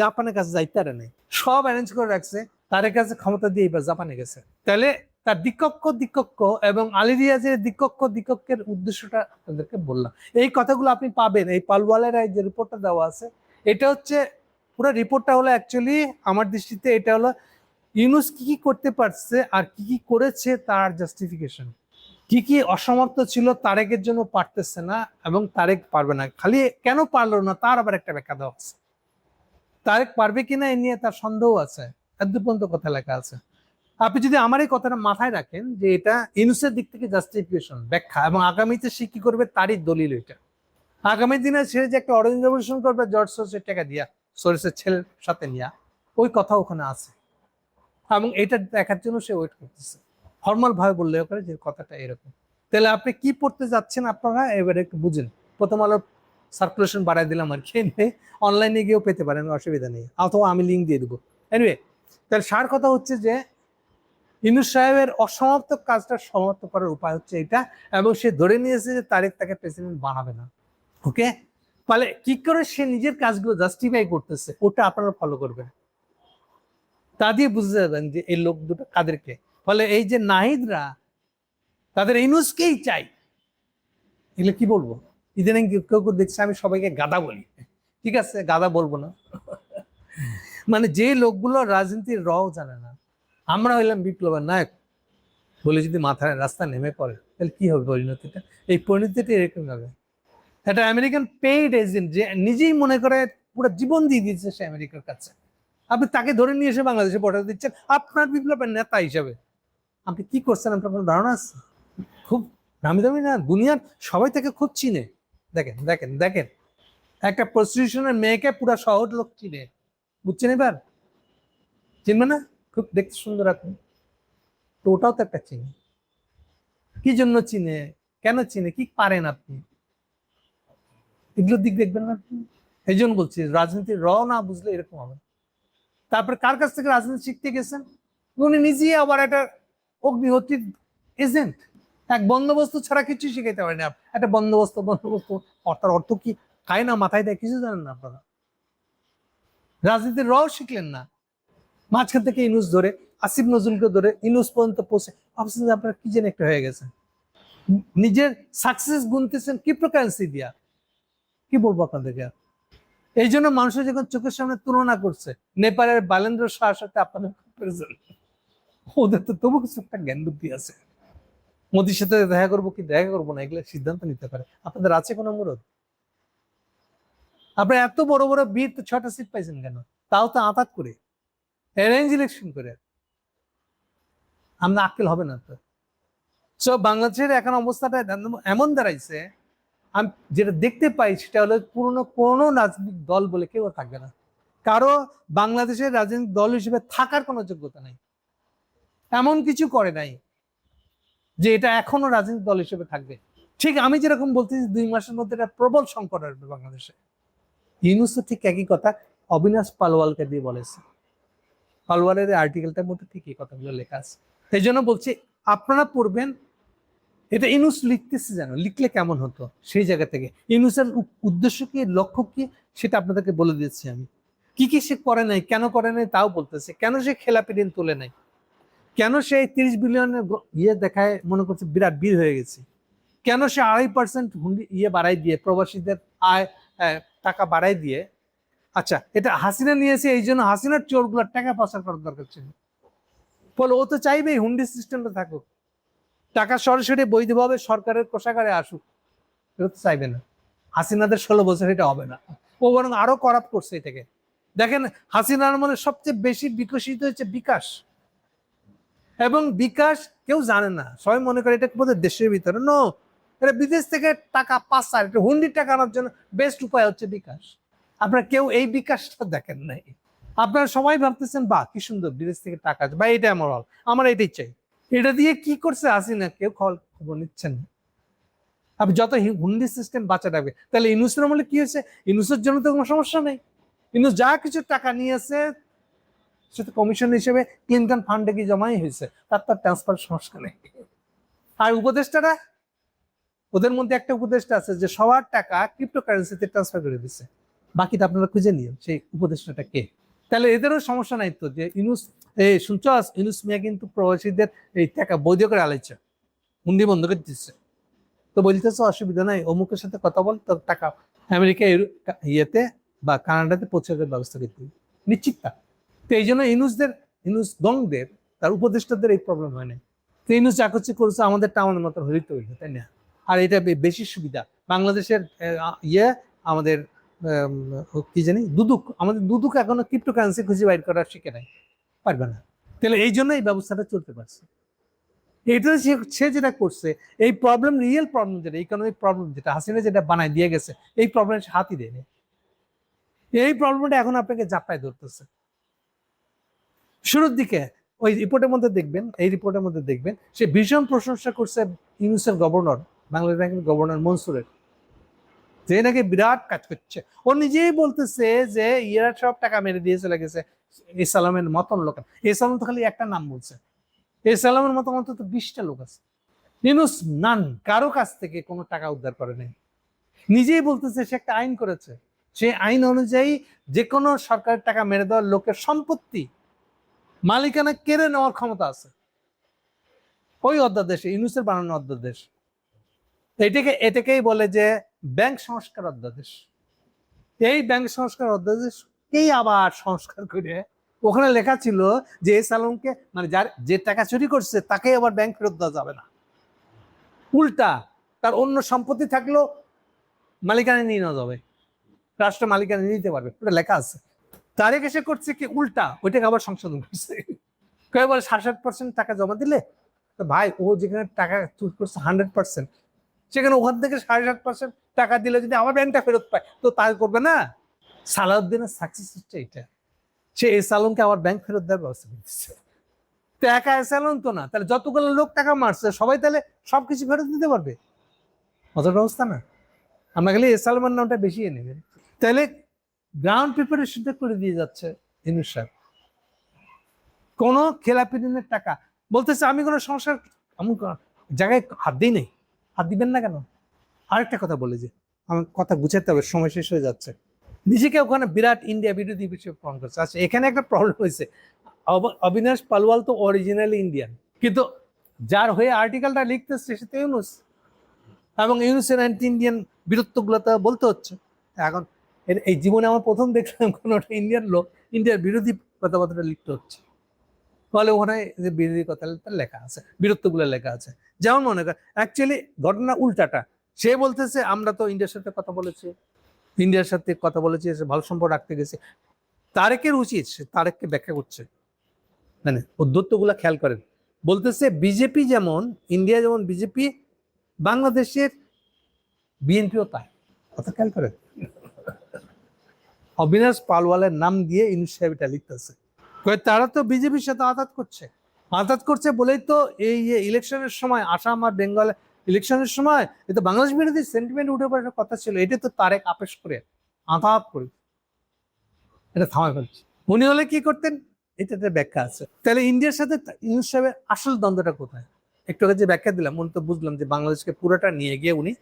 Speaker 1: জাপানের কাছে যাইতে পারে নাই, সব অ্যারেঞ্জ করে রাখছে, তার কাছে ক্ষমতা দিয়ে এবার জাপানে গেছে। তাহলে তার দিক্কক্ষ এবং আলী রিয়াজের দিক্ককের উদ্দেশ্যটা আপনাদেরকে বললাম। এই কথাগুলো আপনি পাবেন এই পালওয়ালের যে রিপোর্টটা দেওয়া আছে। এটা হচ্ছে পুরো রিপোর্টটা হলো অ্যাকচুয়ালি আমার দৃষ্টিতে এটা হলো ইউনূস কি কি করতে পারছে আর কি কি করেছে তার জাস্টিফিকেশন, কি কি অসমর্থ ছিল তারেকের জন্য পারতেছে না এবং তারেক পারবে না, খালি কেন পারলো না তার আবার একটা ব্যাখ্যা দেওয়া আছে। তারেক পারবে কিনা এ নিয়ে তার সন্দেহ আছে, এত পর্যন্ত কথা লেখা আছে। আপনি যদি আমার এই কথাটা মাথায় রাখেন যে এটা ইউনূসের দিক থেকে জাস্টিফিকেশন ব্যাখ্যা, এবং আগামীতে সে কি করবে তারই দলিল এটা। আগামী দিনে সে যে একটা অরেঞ্জ রেভলিউশন করবে জর্জ সোরসের টাকা দিয়া, সোরসের ছেলের সাথে নিয়া, ওই কথা ওখানে আছে এবং এটা দেখার জন্য সে ওয়েট করতেছে। ফর্মাল ভাবে বললে করে যে কথাটা এরকম। তাহলে আপনি কি পড়তে যাচ্ছেন আপনারা এবারে একটু বুঝেন। প্রথম আলো সার্কুলেশন বাড়াই দিলাম আর কি, অনলাইনে গিয়েও পেতে পারেন, অসুবিধা নেই, অথবা আমি লিঙ্ক দিয়ে দেবো। এনিওয়ে, তাহলে সার কথা হচ্ছে যে ইউনূস সাহেবের অসমাপ্ত কাজটা সমাপ্ত করার উপায় হচ্ছে এটা, এবং সে ধরে নিয়েছে যে তারেক তাকে প্রেসিডেন্ট বানাবে না। ওকে, তাহলে কি করে সে নিজের কাজগুলো জাস্টিফাই করতেছে ওটা আপনারা ফলো করবেন, তা দিয়ে বুঝতে যাবেন যে এই লোক দুটো কাদেরকে। ফলে এই যে নাহিদরা তাদের ইউনূসকেই চাই, এগুলো কি বলবো, ইদানিং কেউ কেউ দেখছে আমি সবাইকে গাদা বলি, ঠিক আছে গাদা বলবো না, মানে যে লোকগুলো রাজনীতির রও জানে না। আমরা হইলাম বিপ্লবের নায়ক বলে যদি মাথায় রাস্তা নেমে পড়ে তাহলে কি হবে পরিণতিটা? এই পরিণতিটা এরকম হবে। একটা আমেরিকান পেইড এজেন্ট যে নিজেই মনে করে পুরো জীবন দিয়ে দিচ্ছে সে আমেরিকার কাছে, আপনি তাকে ধরে নিয়ে এসে বাংলাদেশে পাঠাতে দিচ্ছেন আপনার বিপ্লবের নেতা হিসাবে। আপনি কি করছেন আপনার কোনো ধারণা আছে? খুব নামি দামি না, দুনিয়ার সবাই তাকে খুব চিনে। দেখেন দেখেন দেখেন, একটা প্রস্টিটিউশনের মেয়েকে পুরা শহর লোক চিনে, বুঝছেন? এবার চিনবে না? খুব দেখতে সুন্দর আপনি, তো ওটাও তো একটা চিনে। কি জন্য চিনে, কেন চিনে, কি পারেন আপনি, এগুলোর দিক দেখবেন না আপনি। এই জন্য বলছি রাজনীতির র না বুঝলে এরকম হবে। তারপর কার কাছ থেকে রাজনীতি শিখতে গেছেন? উনি নিজেই আবার একটা অগ্নিহত্রীর এজেন্ট, এক বন্দোবস্ত ছাড়া কিছু শিখাইতে পারেনি। একটা বন্দোবস্ত তার অর্থ কি খায় না মাথায় দেয় কিছু জানেন না আপনারা, রাজনীতির রও শিখলেন না। মাঝখান থেকে ইউনূস ধরে আসিফ নজরুলকে ধরে ইউনূস পর্যন্ত পৌঁছে ভাবছেন যে আপনারা কি যেন একটা হয়ে গেছে, নিজের সাকসেস গুনতেছেন ক্রিপ্টোকারেন্সি দিয়া। কি বলবো আপনাদেরকে? এই জন্য মানুষের যখন চোখের সামনে তুলনা করছে নেপালের বালেন্দ্র শাহর সাথে আপনাদের ওদের তো তবু কিছু একটা জ্ঞান বুদ্ধি আছে। মোদির সাথে দেখা করবো কি দেখা করবো না এগুলো সিদ্ধান্ত নিতে পারে। আপনাদের আছে কোনো অনুরোধ? আপনারা এত বড় বড় বীর তো 6টা সিট পাইছেন কেন? তাও তো আতাত করে অ্যারেঞ্জ ইলেকশন করে। আমরা আক্কেল হবে না তো। সো বাংলাদেশের এখন অবস্থাটা এমন দাঁড়াইছে, আমি যেটা দেখতে পাই সেটা হলো পুরনো কোনো রাজনৈতিক দল বলে কেউ থাকবে না, কারো বাংলাদেশের রাজনৈতিক দল হিসেবে থাকার কোনো যোগ্যতা নাই, এমন কিছু করে নাই যে এটা এখনো রাজনৈতিক দল হিসেবে থাকবে। ঠিক আমি যেরকম বলতেছি 2 মাসের মধ্যে একটা প্রবল সংকট আসবে বাংলাদেশে। ইউনূস ঠিক একই কথা অবিনাশ পালওয়ালকে দিয়ে বলেছে, পালওয়ালের আর্টিকেলটার মধ্যে ঠিক এই কথাগুলো লেখা আছে। এই জন্য বলছি আপনারা পড়বেন, এটা ইউনূস লিখতেছে জানো, লিখলে কেমন হতো সেই জায়গা থেকে। ইউনূসের উদ্দেশ্য কি, লক্ষ্য কি, সেটা আপনাদেরকে বলে দিচ্ছি আমি। কি কি সে করে নাই, কেন করে নাই তাও বলতেছে। কেন সে খেলাপি ঋণ তুলে নাই, কেন সে 30 বিলিয়নের ইয়ে দেখায় মনে করছে বিরাট বীর হয়ে গেছে, কেন সে 2.5% হুন্ডি ইয়ে বাড়াই দিয়ে প্রবাসীদের আয় টাকা বাড়াই দিয়ে। আচ্ছা, এটা হাসিনা নিয়েছে এই জন্য হাসিনার চোরগুলোর টাকা পাচার করার দরকার ছিল। ফলে ও তো চাইবেই হুন্ডি সিস্টেমটা থাকুক, টাকা সরাসরি বৈধভাবে সরকারের কোষাগারে আসুক, এটা তো চাইবে না। হাসিনাদের 16 বছর এটা হবে না, ও বরং আরো করাপ্ট করছে এটাকে। দেখেন হাসিনার মনে সবচেয়ে বেশি বিকশিত হয়েছে বিকাশ, এবং বিকাশ কেউ জানে না, সবাই মনে করে এটা বোধহয় দেশের ভিতরে। নো, এটা বিদেশ থেকে টাকা পাচার, এটা হুন্ডির টাকা আনার জন্য বেস্ট উপায় হচ্ছে বিকাশ। আপনারা কেউ এই বিকাশটা দেখেন নাই। আপনারা সবাই ভাবতেছেন বাহ কি সুন্দর বিদেশ থেকে টাকা আছে, বা এটা আমার হল, আমার এটাই চাই। এটা দিয়ে কি করছে হাসিনা কেউ খবর নিচ্ছেন না। আপনি যত হুন্ডি সিস্টেম বাঁচা রাখবে, তাহলে ইউনূসের আমলে কি হয়েছে? ইউনূসের জন্য তো কোনো সমস্যা নেই, কিন্তু যা কিছু টাকা নিয়েছে সেটা কমিশন হিসেবে ক্লিনটন ফান্ডে কি জমাই হয়েছে, তার তো ট্রান্সফার সমস্যা নেই। আর উপদেষ্টারা, ওদের মধ্যে একটা উপদেষ্টা আছে যে সবার টাকা ক্রিপ্টোকারেন্সিতে ট্রান্সফার করে দিচ্ছে, বাকিটা আপনারা খুঁজে নিন সেই উপদেষ্টাটা কে। তাহলে এদেরও সমস্যা নাই তো, যে ইউনুস এই শুনছস ইউনুস মিয়া কিন্তু প্রবাসীদের এই টাকা বৈধ করে আলাইছে, হুন্ডি বন্ধ করে দিচ্ছে, তো বলতেছে অসুবিধা নাই, অমুকের সাথে কথা বল, তোর টাকা আমেরিকা ইয়েতে বা কানাডাতে পৌঁছে দেওয়ার ব্যবস্থা করতে নিশ্চিত তা। তো এই জন্য ইউনুস গংদের, তার উপদেষ্টাদের এই প্রবলেম হয় না। তো ইউনুস যা করছে করছে আমাদের টাউনের মতো হইতে হইলো, তাই না? আর এটা বেশি সুবিধা বাংলাদেশের আমাদের কি জানি আমাদের দুদুক এখনো ক্রিপ্টোকারেন্সি খুঁজে বাইর করা শিখে নাই, পারবে না। তাহলে এই জন্য এই ব্যবস্থাটা চলতে পারছে। এটা সে যেটা করছে, এই প্রবলেম, রিয়েল প্রবলেম যেটা, ইকোনমিক প্রবলেম যেটা হাসিনা যেটা বানায় দিয়ে গেছে, এই প্রবলেম হাতই দেয়নি। এই প্রবলেমটা এখন আপনাকে জাপায় ধরতেছে। শুরুর দিকে ওই রিপোর্টের মধ্যে দেখবেন, এই রিপোর্টের মধ্যে দেখবেন সে ভীষণ প্রশংসা করছে ইউনুসের গভর্নর, বাংলাদেশ ব্যাংকের গভর্নর মনসুরের, যে নাকি বিরাট কাজ করছে। ও নিজেই বলতেছে যে ইয়েরা সব টাকা মেরে দিয়ে চলে গেছে এ সালামের মতন লোক। এ সালাম তো খালি একটা নাম বলছে, এ সালামের মতো অন্তত 20টা লোক আছে। ইউনুস কারো কাছ থেকে কোনো টাকা উদ্ধার করে নাই, নিজেই বলতেছে সে একটা আইন করেছে, সেই আইন অনুযায়ী যে কোনো সরকারের টাকা মেরে দেওয়ার লোকের সম্পত্তি মালিকানা কেড়ে নেওয়ার ক্ষমতা আছে। ওই অধ্যাদেশে, ইউনুসের বানানো অধ্যাদেশ, এটাকেই বলে যে ব্যাংক সংস্কার অধ্যাদেশ। এই ব্যাংক সংস্কার অধ্যাদেশকেই আবার সংস্কার করে ওখানে লেখা ছিল যে এই সালমকে, মানে যার যে টাকা চুরি করছে তাকে আবার ব্যাংক ফেরত দেওয়া যাবে না, উল্টা তার অন্য সম্পত্তি থাকলেও মালিকানা নিয়ে নেওয়া যাবে, রাষ্ট্র মালিকানা নিতে পারবে, ওটা লেখা আছে। তারেক এসে করছে কি উল্টা, ওইটাকে আবার সংশোধন করছে, কেউ বলে 60% টাকা জমা দিলে, তো ভাই ও যেখানে টাকা চুরি করছে 100%, সেখানে ওখান থেকে 60% টাকা দিলে যদি আমার ব্যাংকটা ফেরত পায় তো তাই করবে না। সালাউদ্দিনের সাকসেস হচ্ছে এটা, সে এই সালনকে আবার ব্যাংক ফেরত দেওয়ার ব্যবস্থা করতেছে। তো একা সালন তো না, তাহলে যতগুলো লোক টাকা মারছে সবাই তাহলে সবকিছু ফেরত দিতে পারবে, মজার ব্যবস্থা না? আমরা খালি এসালমান নামটা বেশি নেবেন, তাহলে গ্রাউন্ড প্রিপারেশনটা করে দিয়ে যাচ্ছে ইউনুস সাহেব। কোনো খেলাপি ঋণের টাকা বলতেছে আমি কোনো সংসার এমন জায়গায় হাত দিই নেই, হাত দিবেন না কেন? আরেকটা কথা বলে যে আমার কথা গুছাতে হবে, সময় শেষ হয়ে যাচ্ছে। নিজেকে ওখানে বিরাট ইন্ডিয়া বিরোধী বিষয়ে প্রমাণ করছে। আচ্ছা, এখানে একটা প্রবলেম হয়েছে, অবিনাশ পালওয়াল তো অরিজিনালি ইন্ডিয়ান, কিন্তু যার হয়ে আর্টিকেলটা লিখতেছে সে তো ইউনুস, এবং ইউনুসের অ্যান্টি ইন্ডিয়ান বীরত্বগুলো তো বলতে হচ্ছে। এখন এই জীবনে আমার প্রথম দেখলাম কোনো একটা ইন্ডিয়ান লোক ইন্ডিয়ার বিরোধী কথাবার্তা লিখতে হচ্ছে, ফলে ওখানে যে বিরোধী কথা লেখা আছে, বীরত্বগুলো লেখা আছে। যেমন মনে করেন অ্যাকচুয়ালি ঘটনা উল্টাটা, সে বলতেছে আমরা তো ইন্ডিয়ার সাথে কথা বলেছি, ভালো সম্পর্ক রাখতে গেছে। তারেকের উচিত সে তারেককে ব্যাখ্যা করছে, মানে উদ্ধত্তগুলা খেয়াল করেন, বলতেছে বিজেপি যেমন, ইন্ডিয়া যেমন বিজেপি, বাংলাদেশের বিএনপিও তাই, কথা খেয়াল করেন। অবিনাশ পালওয়ালের নাম দিয়ে ইউনুস সাহেব এটা লিখতেছে, তারা তো বিজেপির সাথে আঘাত করছে বলেই তো এই ইলেকশনের সময়, আসাম আর বেঙ্গলে ইলেকশনের সময় এটা বাংলাদেশ বিরোধী সেন্টিমেন্ট উঠে পড়ার কথা ছিল, এটা তো তারেক আপেশ করে আঘাত করে এটা থামায় ফেলছে। উনি হলে কি করতেন, এটাতে ব্যাখ্যা আছে। তাহলে ইন্ডিয়ার সাথে ইউনুস সাহেবের আসল দ্বন্দ্বটা কোথায়? একটু আগে যে ব্যাখ্যা দিলাম, উনি তো বুঝলাম যে বাংলাদেশকে পুরোটা নিয়ে গিয়ে উনি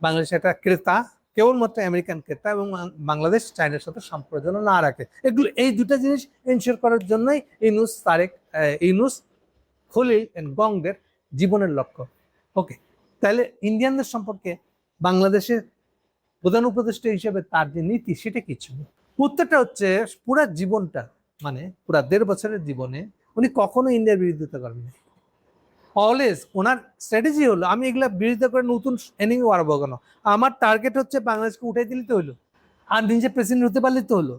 Speaker 1: বাংলাদেশের একটা ক্রেতা, কেবলমাত্র আমেরিকান ক্রেতা, এবং বাংলাদেশ চায়নার সাথে সম্পর্ক যেন না রাখে, এই দুটা জিনিস এনশিওর করার জন্যই ইউনুস খলিল এন্ড গংদের জীবনের লক্ষ্য। ওকে, তাহলে ইন্ডিয়ানদের সম্পর্কে বাংলাদেশের প্রধান উপদেষ্টা হিসেবে তার যে নীতি সেটা কিছু, উত্তরটা হচ্ছে পুরা জীবনটা, মানে পুরা 1.5 বছরের জীবনে উনি কখনো ইন্ডিয়ার বিরোধিতা করেননি। অলওয়েজ ওনার স্ট্র্যাটেজি হলো আমি এগুলা বিরোধিতা করে নতুন এনিমি বাড়াবো কেন, আমার টার্গেট হচ্ছে বাংলাদেশকে উঠাই দিলে তো হলো, আর নিজে প্রেসিডেন্ট হতে পারলে তো হলো,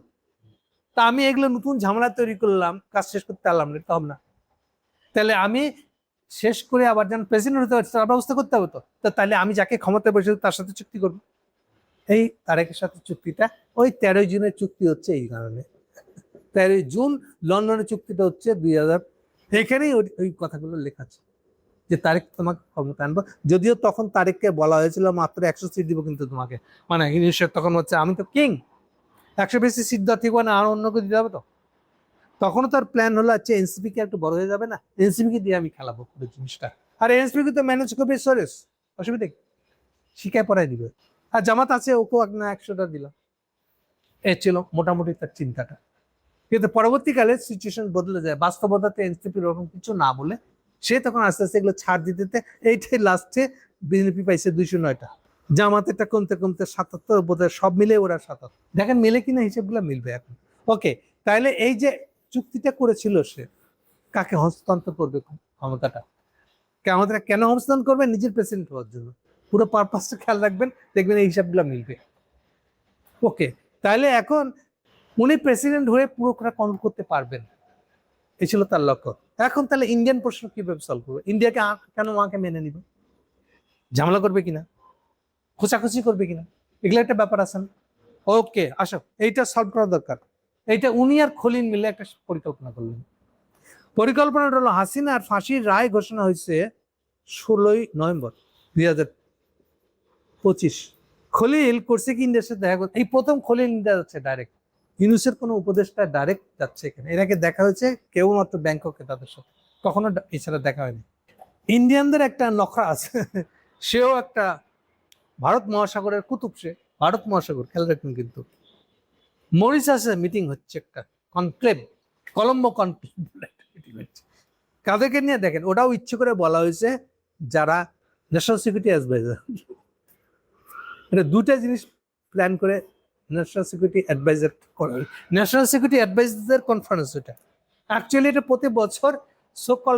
Speaker 1: তা আমি এগুলো নতুন ঝামেলা তৈরি করলাম, কাজ শেষ করতে পারলাম না, তো হবে না। তাহলে আমি শেষ করে আবার যেন প্রেসিডেন্ট হতে পারছি তার ব্যবস্থা করতে হবে, তো তাহলে আমি যাকে ক্ষমতায় বসে তার সাথে চুক্তি করবো। এই তারেকের সাথে চুক্তিটা ওই 13 জুনের চুক্তি হচ্ছে, এই কারণে 13 জুন লন্ডনের চুক্তিটা হচ্ছে 2000, এখানেই ওই কথাগুলো লেখা আছে যে তারেক তোমাকে ক্ষমতা আনবো। যদিও তখন তারেককে বলা হয়েছিল মাত্র 100 সিট দিব কিন্তু তোমাকে, মানে তখন হচ্ছে আমি তো কিং, 100 বেশি সিট দেওয়া ঠিক হয় না, আর অন্যকে দিতে হবে। তো তখনও তার প্ল্যান হলো আচ্ছা এনসিপি কে একটু বড় হয়ে যাবে না, এনসিপি কে দিয়ে আমি খেলাবো পুরো জিনিসটা। আর এনসিপি কে তো ম্যানেজ করবে সরেস, অসুবিধা কি, শিখায় পড়াই দিবে। আর জামাত আছে ওকেও 100টা দিলাম, এ ছিল মোটামুটি তার চিন্তাটা। কিন্তু পরবর্তীকালে সিচুয়েশন বদলে যায়, বাস্তবতাতে এনসিপির ওরকম কিছু না বলে সে তখন আস্তে আস্তে এগুলো ছাড় দিতে দিতে এইটাই লাস্টে বিএনপি পাইছে 209টা, জামাতেরটা কমতে কমতে 77 বোধহয়, সব মিলে ওরা 77। দেখেন মিলে কিনা, হিসেবগুলো মিলবে এখন। ওকে, তাহলে এই যে চুক্তিটা করেছিল সে, কাকে হস্তান্তর করবে ক্ষমতাটা, ক্ষমতাটা কেন হস্তান্তর করবে, নিজের প্রেসিডেন্ট হওয়ার জন্য। পুরো পারপাসটা খেয়াল রাখবেন, দেখবেন এই হিসাবগুলো মিলবে। ওকে, তাহলে এখন উনি প্রেসিডেন্ট হয়ে পুরোটা কন্ট্রোল করতে পারবেন, এই ছিল তার লক্ষ্য। এখন তাহলে ইন্ডিয়ান প্রশ্ন কিভাবে সলভ করবে, ইন্ডিয়াকে কেন ওয়াকে মেনে নিবে, ঝামেলা করবে কিনা, খোঁচাখুচি করবে কিনা, এগুলো একটা ব্যাপার আছে না। ওকে আসো, এইটা সলভ করা দরকার। এইটা উনি আর খলিল মিলে একটা পরিকল্পনা করলেন। পরিকল্পনাটা হলো হাসিনার ফাঁসির রায় ঘোষণা হয়েছে 16ই নভেম্বর 2025। খলিল করছে কি ইন্ডিয়ার সাথে দেখা করতে, এই প্রথম খলিল ইন্ডিয়া যাচ্ছে ডাইরেক্ট, ইউনুসের কোনো উপদেষ্টা ডাইরেক্ট যাচ্ছে এখানে। এর আগে দেখা হয়েছে কেবলমাত্র ব্যাংককে তাদের সাথে, কখনো এছাড়া দেখা হয়নি। ইন্ডিয়ানদের একটা নখরা আছে, সেও একটা ভারত মহাসাগরের কুতুব, সে ভারত মহাসাগর, খেয়াল রাখবেন। কিন্তু মরিশাসে মিটিং হচ্ছে, একটা কনক্লেভ, কলম্বো কনক্লেভ মিটিং হচ্ছে। কাদেরকে নিয়ে দেখেন, ওটাও ইচ্ছে করে বলা হয়েছে যারা ন্যাশনাল সিকিউরিটি অ্যাডভাইজার। এটা দুটা জিনিস প্ল্যান করে ন্যাশনাল সিকিউরিটি অ্যাডভাইজার করা, ন্যাশনাল সিকিউরিটি অ্যাডভাইজার কনফারেন্স। ওটা অ্যাকচুয়ালি এটা প্রতি বছর সোকল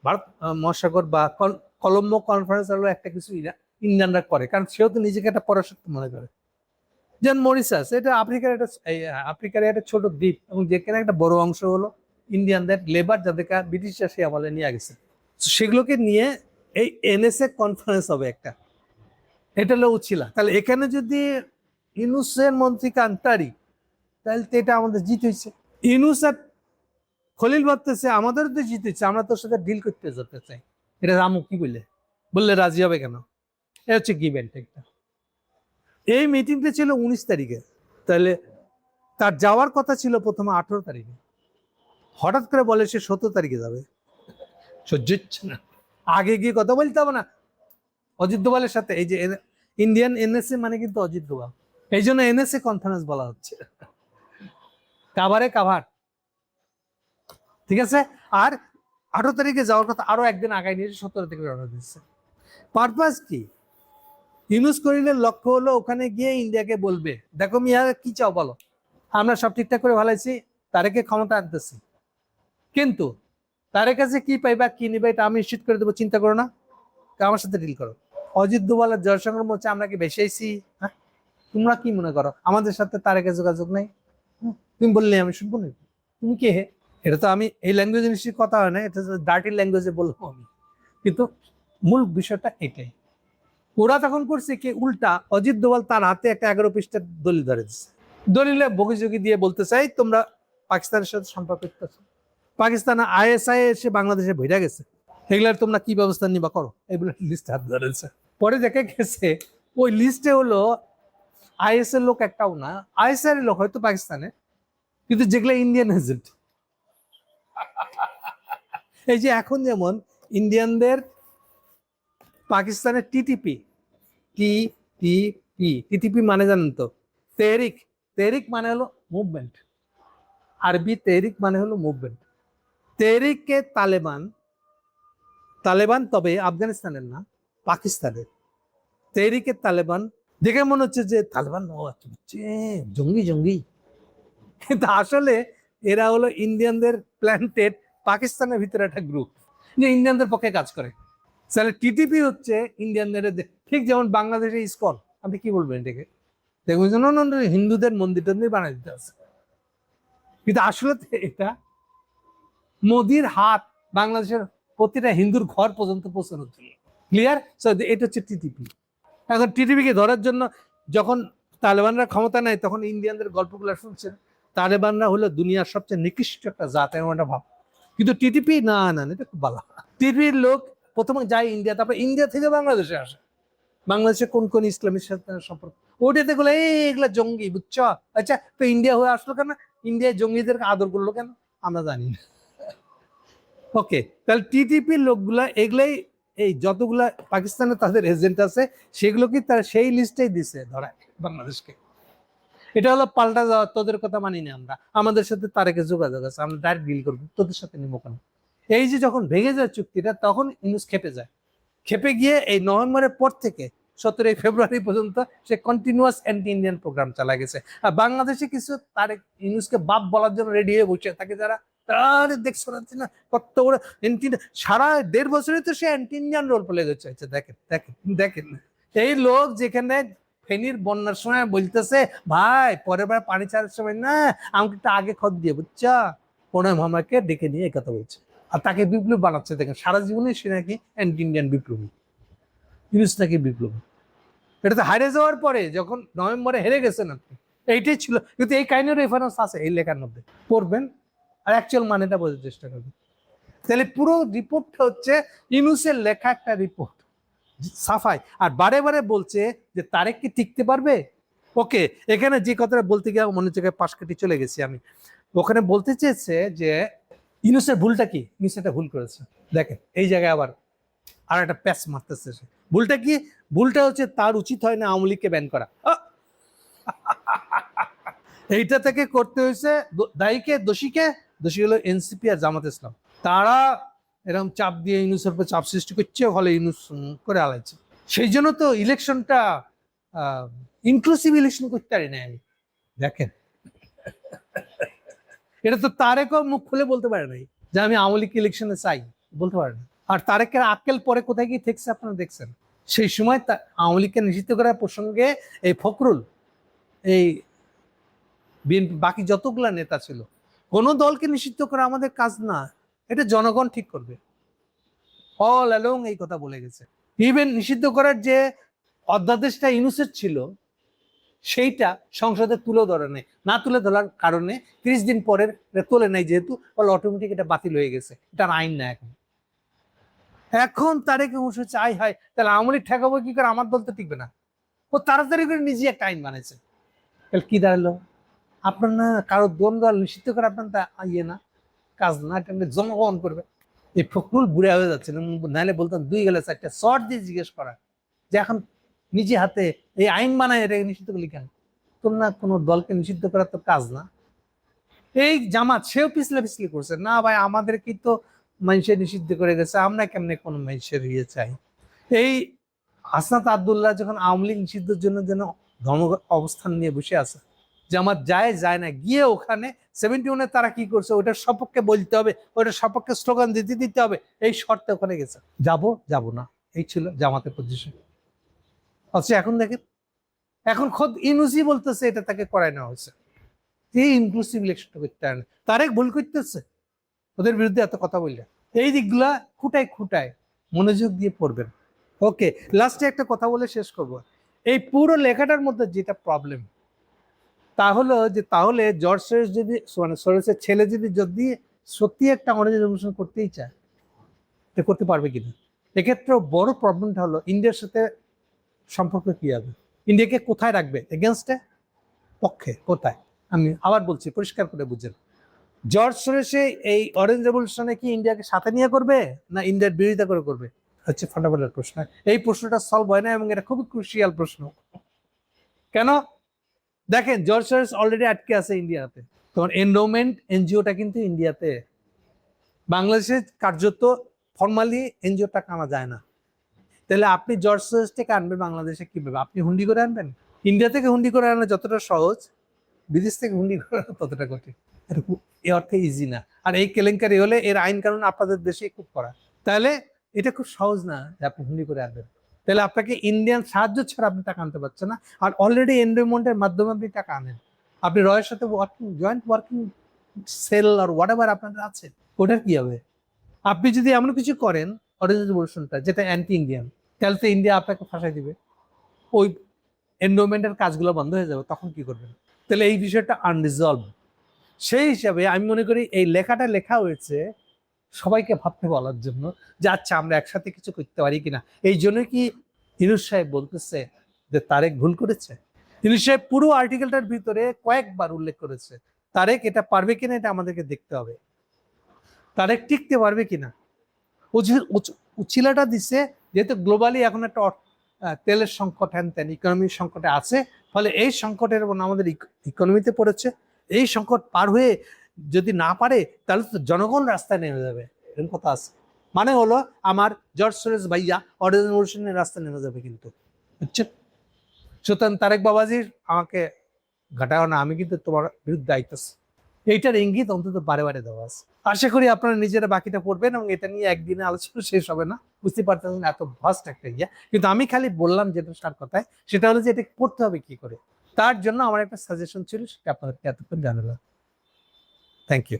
Speaker 1: ভারত মহাসাগর বা কলম্বো কনফারেন্স হলো একটা কিছু ইন্ডিয়ানরা করে, কারণ সেও তো নিজেকে একটা পরাশক্তি মনে করে। যেমন মরিশাস, এটা আফ্রিকার একটা ছোট দ্বীপ, এবং যেখানে একটা বড় অংশ হলো ইন্ডিয়ানদের লেবার, যাদেরকে ব্রিটিশরা সে আমলে নিয়ে গেছে। সেগুলোকে নিয়ে এই এনএসএ কনফারেন্স হবে একটা, এটা হলো উছিলা। তাহলে এখানে যদি ইউনুসের মন্ত্রী কান্তারি, তাহলে তো এটা আমাদের জিত হয়েছে। ইউনুস আর খলিল ভাবতেছে আমাদেরও তো জিত হয়েছে, আমরা তোর সাথে ডিল করতে যেতে চাই। এটা রামু কি বললে রাজি হবে কেন, এটা হচ্ছে গিভ অ্যান্ড টেকটা। এই মিটিংটা ছিল 19 তারিখে, তাহলে তার যাওয়ার কথা ছিল প্রথমে 18 তারিখে, হঠাৎ করে বলে সে 17 তারিখে যাবে। সহ্য হচ্ছে না, আগে গিয়ে কথা বলতে হবে না অজিত দোভালের সাথে। এই যে ইন্ডিয়ান এনএসএ মানে কিন্তু অজিত দোভাল, এই জন্য এনএসএ কনফারেন্স বলা হচ্ছে, কাভারে কাভার, ঠিক আছে। আর 18 তারিখে যাওয়ার কথা আরো একদিন আগায় নিয়ে 17 তারিখে রওনা দিচ্ছে। পারপাস কি, ইউনুস করিলের লক্ষ্য হলো ওখানে গিয়ে ইন্ডিয়াকে বলবে দেখো মিয়া কি চাও বলো, আমরা সব ঠিকঠাক করে ভালাইছি, তারেকে ক্ষমতা আনতেছি, কিন্তু তারের কাছে কি পাইবা কি নিবে এটা আমি নিশ্চিত করে দেবো, চিন্তা করো না, আমার সাথে ডিল করো। অজিত দোভাল আর জয়শঙ্কর মোর্চা আমরা কি বেশি আইছি, হ্যাঁ তোমরা কি মনে করো আমাদের সাথে তারেকের যোগাযোগ নেই, তুমি বললে আমি শুনবো না, তুমি কে হে। এটা তো আমি এই ল্যাঙ্গুয়েজে নিশ্চিত কথা হয় না, এটা ডার্টি ল্যাঙ্গুয়েজে বলবো আমি, কিন্তু মূল বিষয়টা এটাই। ওরা তখন করছে কি উল্টা, অজিত দোভাল তার হাতে একটা 11 পৃষ্ঠার দলিল ধরে দিচ্ছে, দলিলে বগিযোগী দিয়ে বলতে চাই তোমরা পাকিস্তানের সাথে সম্পর্ক করতেছো, পাকিস্তান আইএসআই এসে বাংলাদেশে ভইরা গেছে, এগুলার তোমরা কি ব্যবস্থা নিবা করো, এগুলো লিস্ট হাত ধরেছে। পরে দেখে গেছে ওই লিস্টে হলো আইএস এর লোক একটাও না, আইএসআই এর লোক হয়তো পাকিস্তানে, কিন্তু যেগুলো ইন্ডিয়ান এজেন্ট। এই যে এখন যেমন ইন্ডিয়ানদের পাকিস্তানের টিটিপি, টিটিপি মানে জানেন তো, তেহরিক, তেহরিক মানে হলো মুভমেন্ট, আরবি তেহরিক মানে হলো মুভমেন্ট। তেহরিকে তালেবান, তালেবান তবে আফগানিস্তানের না, পাকিস্তানের। তেহরিকে তালেবান দেখে মনে হচ্ছে যে তালেবান জঙ্গি জঙ্গি, কিন্তু আসলে এরা হলো ইন্ডিয়ানদের প্ল্যান্টেড পাকিস্তানের ভিতরে একটা গ্রুপ, যে ইন্ডিয়ানদের পক্ষে কাজ করে। তাহলে টিটিপি হচ্ছে ইন্ডিয়ানদের, ঠিক যেমন বাংলাদেশে ইসকন, আপনি কি বলবেন এটাকে, দেখবেন হিন্দুদের মন্দির টন্দির বানাই দিতে আছে, কিন্তু আসলে এটা মোদির হাত বাংলাদেশের প্রতিটা হিন্দুর ঘর পর্যন্ত পৌঁছানোর জন্য। ক্লিয়ার? এটা হচ্ছে টিটিপি। এখন টিটিপিকে ধরার জন্য যখন তালেবানরা ক্ষমতা নেয় তখন ইন্ডিয়ানদের গল্পগুলো শুনছেন, তালেবানরা হলো দুনিয়ার সবচেয়ে নিকৃষ্ট একটা জাত, এমন একটা ভাব। কিন্তু টিটিপি না না, এটা খুব ভালো। টিটিপির লোক প্রথমে যায় ইন্ডিয়া, তারপর ইন্ডিয়া থেকে বাংলাদেশে আসে, বাংলাদেশে কোন কোন ইসলামের সাথে সম্পর্ক,
Speaker 2: ওটাতে গুলো এগুলা জঙ্গি, বুঝছো? আচ্ছা, তো ইন্ডিয়া হয়ে আসলো কেন? ইন্ডিয়ায় জঙ্গিদেরকে আদর করলো কেন? আমরা জানি না। ওকে, তাহলে টিটিপির লোকগুলা এগুলাই, এই যতগুলা পাকিস্তানে তাদের এজেন্ট আছে সেগুলো কি তারা সেই লিস্টেই দিছে ধরা বাংলাদেশকে। এটা হলো পাল্টা যাওয়া, তোদের কথা মানি না আমরা, আমাদের সাথে তারেকের যোগাযোগ আছে, আমরা ডাইরেক্ট ডিল করবো, তোদের সাথে নিবো কেন? এই যে যখন ভেঙে যায় চুক্তিটা, তখন ইউনূস খেপে যায়। খেপে গিয়ে এই নভেম্বরের পর থেকে 17 ফেব্রুয়ারি পর্যন্ত সে কন্টিনিউয়াস অ্যান্টি ইন্ডিয়ান প্রোগ্রাম চালা গেছে। আর বাংলাদেশে কিছু তারেক ইউনূসকে বাপ বলার জন্য রেডি হয়ে বসে থাকে যারা, তার দেখছো না কত বড় অ্যান্টি, সারা 1.5 বছরে তো সে অ্যান্টি ইন্ডিয়ান রোল প্লে করছে। আচ্ছা দেখেন দেখেন দেখেন, এই লোক যেখানে ফেনীর বন্যার সময় বলতেছে ভাই পরের বার পানি ছাড়ার সময় না আমাকে একটু আগে খত দিয়ে, বুঝছা, প্রণয় মামাকে ডেকে নিয়ে এই কথা বলছে, আর তাকে বিপ্লব বানাচ্ছে। দেখেন সারা জীবনে সে নাকি অ্যান্টি ইন্ডিয়ান বিপ্লবী, ইউনূস নাকি বিপ্লবী। এটা তো হারে যাওয়ার পরে যখন নভেম্বরে হেরে গেছেন আপনি, এইটাই ছিল। কিন্তু এই কাহিনীর রেফারেন্স আছে এই লেখার মধ্যে, পড়বেন আর অ্যাকচুয়াল মানেটা বোঝার চেষ্টা করবেন। তাহলে পুরো রিপোর্টটা হচ্ছে ইউনূসের লেখা একটা রিপোর্ট, সাফাই। আর বারে বারে বলছে যে তারেক কি টিকতে পারবে। ওকে, এখানে যে কথাটা বলতে গিয়ে মনে হচ্ছে পাশ কেটে চলে গেছি আমি। ওখানে বলতে চেয়েছে যে ইউনূসের ভুলটা কি, ইউনূস একটা ভুল করেছে। দেখেন এই জায়গায় আবার আর একটা প্যাচ মারতেছে সে। ভুলটা কি? ভুলটা হচ্ছে তার উচিত হয় না আওয়ামী লীগকে ব্যান করা। এইটা থেকে করতে হয়েছে দায়ীকে, দোষীকে, দোষী হলো এনসিপি আর জামাত ইসলাম। তারা এরকম চাপ দিয়ে ইউনূসের উপর চাপ সৃষ্টি করছে, ফলে ইউনূস করে আলাইছে। সেই জন্য তো ইলেকশনটা ইনক্লুসিভ ইলেকশন করতে পারি না আমি। দেখেন এটা তো তারেকও মুখ খুলে বলতে পারে নাই যে আমি আওয়ামী লীগ ইলেকশনে চাই, বলতে পারে না। আর তারেকের আক্কেল পরে কোথায় গিয়ে ঠেকছে আপনারা দেখছেন। সেই সময় আওয়ামী লীগকে নিষিদ্ধ করার প্রসঙ্গে এই ফখরুল, এই বিএনপি, বাকি যতগুলা নেতা ছিল, কোনো দলকে নিষিদ্ধ করা আমাদের কাজ না, এটা জনগণ ঠিক করবে, অল অ্যালং এই কথা বলে গেছে। ইভেন নিষিদ্ধ করার যে অধ্যাদেশটা ইউনূসের ছিল সেইটা সংসদে তুলে ধরে নেই, না তুলে ধরার কারণে 30 দিন পরের তোলে নাই, যেহেতু বলে অটোমেটিক এটা বাতিল হয়ে গেছে, এটার আইন না এখন। এখন তারেক হচ্ছে আই হয়, তাহলে আওয়ামী লীগ ঠেকাবো কি করে? আমার দল তো টিকবে না। ও তাড়াতাড়ি করে নিজে একটা আইন বানাইছে। তাহলে কি দাঁড়ালো? আপনার না কারো দ্বন্দ্ব নিষিদ্ধ করে আপনার তা ইয়ে না, কাজ না, এটা জনগণ করবে। এই ফখরুল বুড়া হয়ে যাচ্ছে, নাহলে বলতাম 2 গেলে 4টা শর্ট দিয়ে জিজ্ঞেস করা যে এখন নিজে হাতে এই আইন বানায় এটা নিষিদ্ধ করলি কেন? তোর না কোনো দলকে নিষিদ্ধ করার তো কাজ না। এই জামাত সেও পিছলে পিছলে করছে না, ভাই আমাদেরকে তো মানুষের নিষিদ্ধ করে গেছে, আমরা কেমনে কোনো মানুষের ইয়ে চাই। এই হাসনাত আব্দুল্লাহ যখন আওয়ামী লীগ নিষিদ্ধের জন্য যেন ধর্ম অবস্থান নিয়ে বসে আছে, জামাত যায় যায় না, গিয়ে ওখানে 71-এ তারা কি করছে ওটার সপক্ষে বলতে হবে, ওটার সপক্ষে স্লোগান দিতে দিতে হবে, এই শর্তে ওখানে গেছে। যাব না, এই ছিল জামাতের পজিশন। অথচ এখন দেখেন, এখন খোদ ইউনূসই বলতেছে এটা তাকে করায় নেওয়া হয়েছে, এই ইনক্লুসিভ ইলেকশনটা করতে পারে না। তারেক ভুল করতেছে ওদের বিরুদ্ধে এত কথা বললে। এই দিকগুলা খুঁটায় খুঁটায় মনোযোগ দিয়ে পড়বেন। ওকে, লাস্টে একটা কথা বলে শেষ করব। এই পুরো লেখাটার মধ্যে যেটা প্রবলেম তা হলো যে, তাহলে জর্জ সরোজ যদি, মানে সরোজের ছেলে যদি সত্যি একটা অরেঞ্জ রেভলিউশন করতেই চায়, এটা করতে পারবে কিনা। এক্ষেত্রে বড় প্রবলেমটা হলো ইন্ডিয়ার সাথে সম্পর্ক কি হবে, ইন্ডিয়াকে কোথায় রাখবে, এগেনস্টে, পক্ষে, কোথায়। আমি আবার বলছি পরিষ্কার করে বুঝেন, জর্জ সরোজে এই অরেঞ্জ রেভলিউশনে কি ইন্ডিয়াকে সাথে নিয়ে করবে না ইন্ডিয়ার বিরোধিতা করে করবে, হচ্ছে ফান্ডামেন্টাল প্রশ্ন। এই প্রশ্নটা সলভ হয় না এবং এটা খুবই ক্রুশিয়াল প্রশ্ন। কেন? দেখেন জর্জ সরোজ অলরেডি আটকে আছে ইন্ডিয়াতে, তখন এন্ডোমেন্ট এনজিওটা কিন্তু ইন্ডিয়াতে, বাংলাদেশে কার্যত ফর্মালি এনজিও টাকা আনা যায় না। তাহলে আপনি জর্জ সরোজ থেকে আনবেন বাংলাদেশে কিভাবে? আপনি হুন্ডি করে আনবেন? ইন্ডিয়া থেকে হুন্ডি করে আনা যতটা সহজ, বিদেশ থেকে হুন্ডি করে আনা ততটা কঠিন। এ অর্থে ইজি না। আর এই কেলেঙ্কারি হলে এর আইন কানুন আপনাদের দেশে খুব করা, তাহলে এটা খুব সহজ না যে আপনি হুন্ডি করে আনবেন। তাহলে আপনাকে ইন্ডিয়ান সাহায্য ছাড়া আপনি টাকা আনতে পারছেন না। আর অলরেডি এন্ডোমেন্টের মাধ্যমে আপনি টাকা আনেন, আপনি রয়ের সাথে জয়েন্ট ওয়ার্কিং সেল আর হোয়াট এভার আপনাদের আছে, ওটার কি হবে? আপনি যদি এমন কিছু করেন অরেঞ্জ রেভলিউশনটা যেটা অ্যান্টি ইন্ডিয়ান, তাহলে তো ইন্ডিয়া আপনাকে ফাঁসাই দিবে, ওই এন্ডোমেন্টের কাজগুলো বন্ধ হয়ে যাবে, তখন কি করবেন? তাহলে এই বিষয়টা আনরিজলভ। সেই হিসাবে আমি মনে করি এই লেখাটা লেখা হয়েছে সবাইকে ভাবতে বলার জন্য যে আচ্ছা আমরা একসাথে কিছু করতে পারি কিনা। এই জন্য কি ইউনূস সাহেব বলতেছে যে তারেক ভুল করেছে? ইউনুস সাহেব পুরো আর্টিকেলটার ভিতরে কয়েকবার উল্লেখ করেছে তারেক এটা পারবে কিনা, এটা আমাদেরকে দেখতে হবে। তারেক টিকতে পারবে কিনা। উচিলাটা দিচ্ছে যেহেতু গ্লোবালি এখন একটা তেলের সংকট, হ্যান ত্যান ইকোনমির সংকটে আছে, ফলে এই সংকটের উপর আমাদের ইকোনমিতে পড়েছে। এই সংকট পার হয়ে যদি না পারে তাহলে তো জনগণ রাস্তায় নেমে যাবে, এরকম কথা আছে। মানে হলো আমার জর্জ সোরেস ভাইয়া অর্গানাইজেশনের রাস্তায় নেমে যাবে কিন্তু, বুঝছেন। সুতরাং তারেক বাবাজির আমাকে ঘাটাও না, আমি কিন্তু তোমার বিরুদ্ধে আইতেছি, এইটার ইঙ্গিত অন্তত বারে বারে দেওয়া আছে। আশা করি আপনারা নিজেরা বাকিটা পড়বেন এবং এটা নিয়ে একদিনে আলোচনা শেষ হবে না, বুঝতে পারতেছেন এত ভাস্ট একটা ইয়া। কিন্তু আমি খালি বললাম যেটা তার কথায়, সেটা হলো যে এটা পড়তে হবে কি করে। তার জন্য আমার একটা সাজেশন ছিল, সেটা আপনাদেরকে এতক্ষণ জানালাম। Thank you.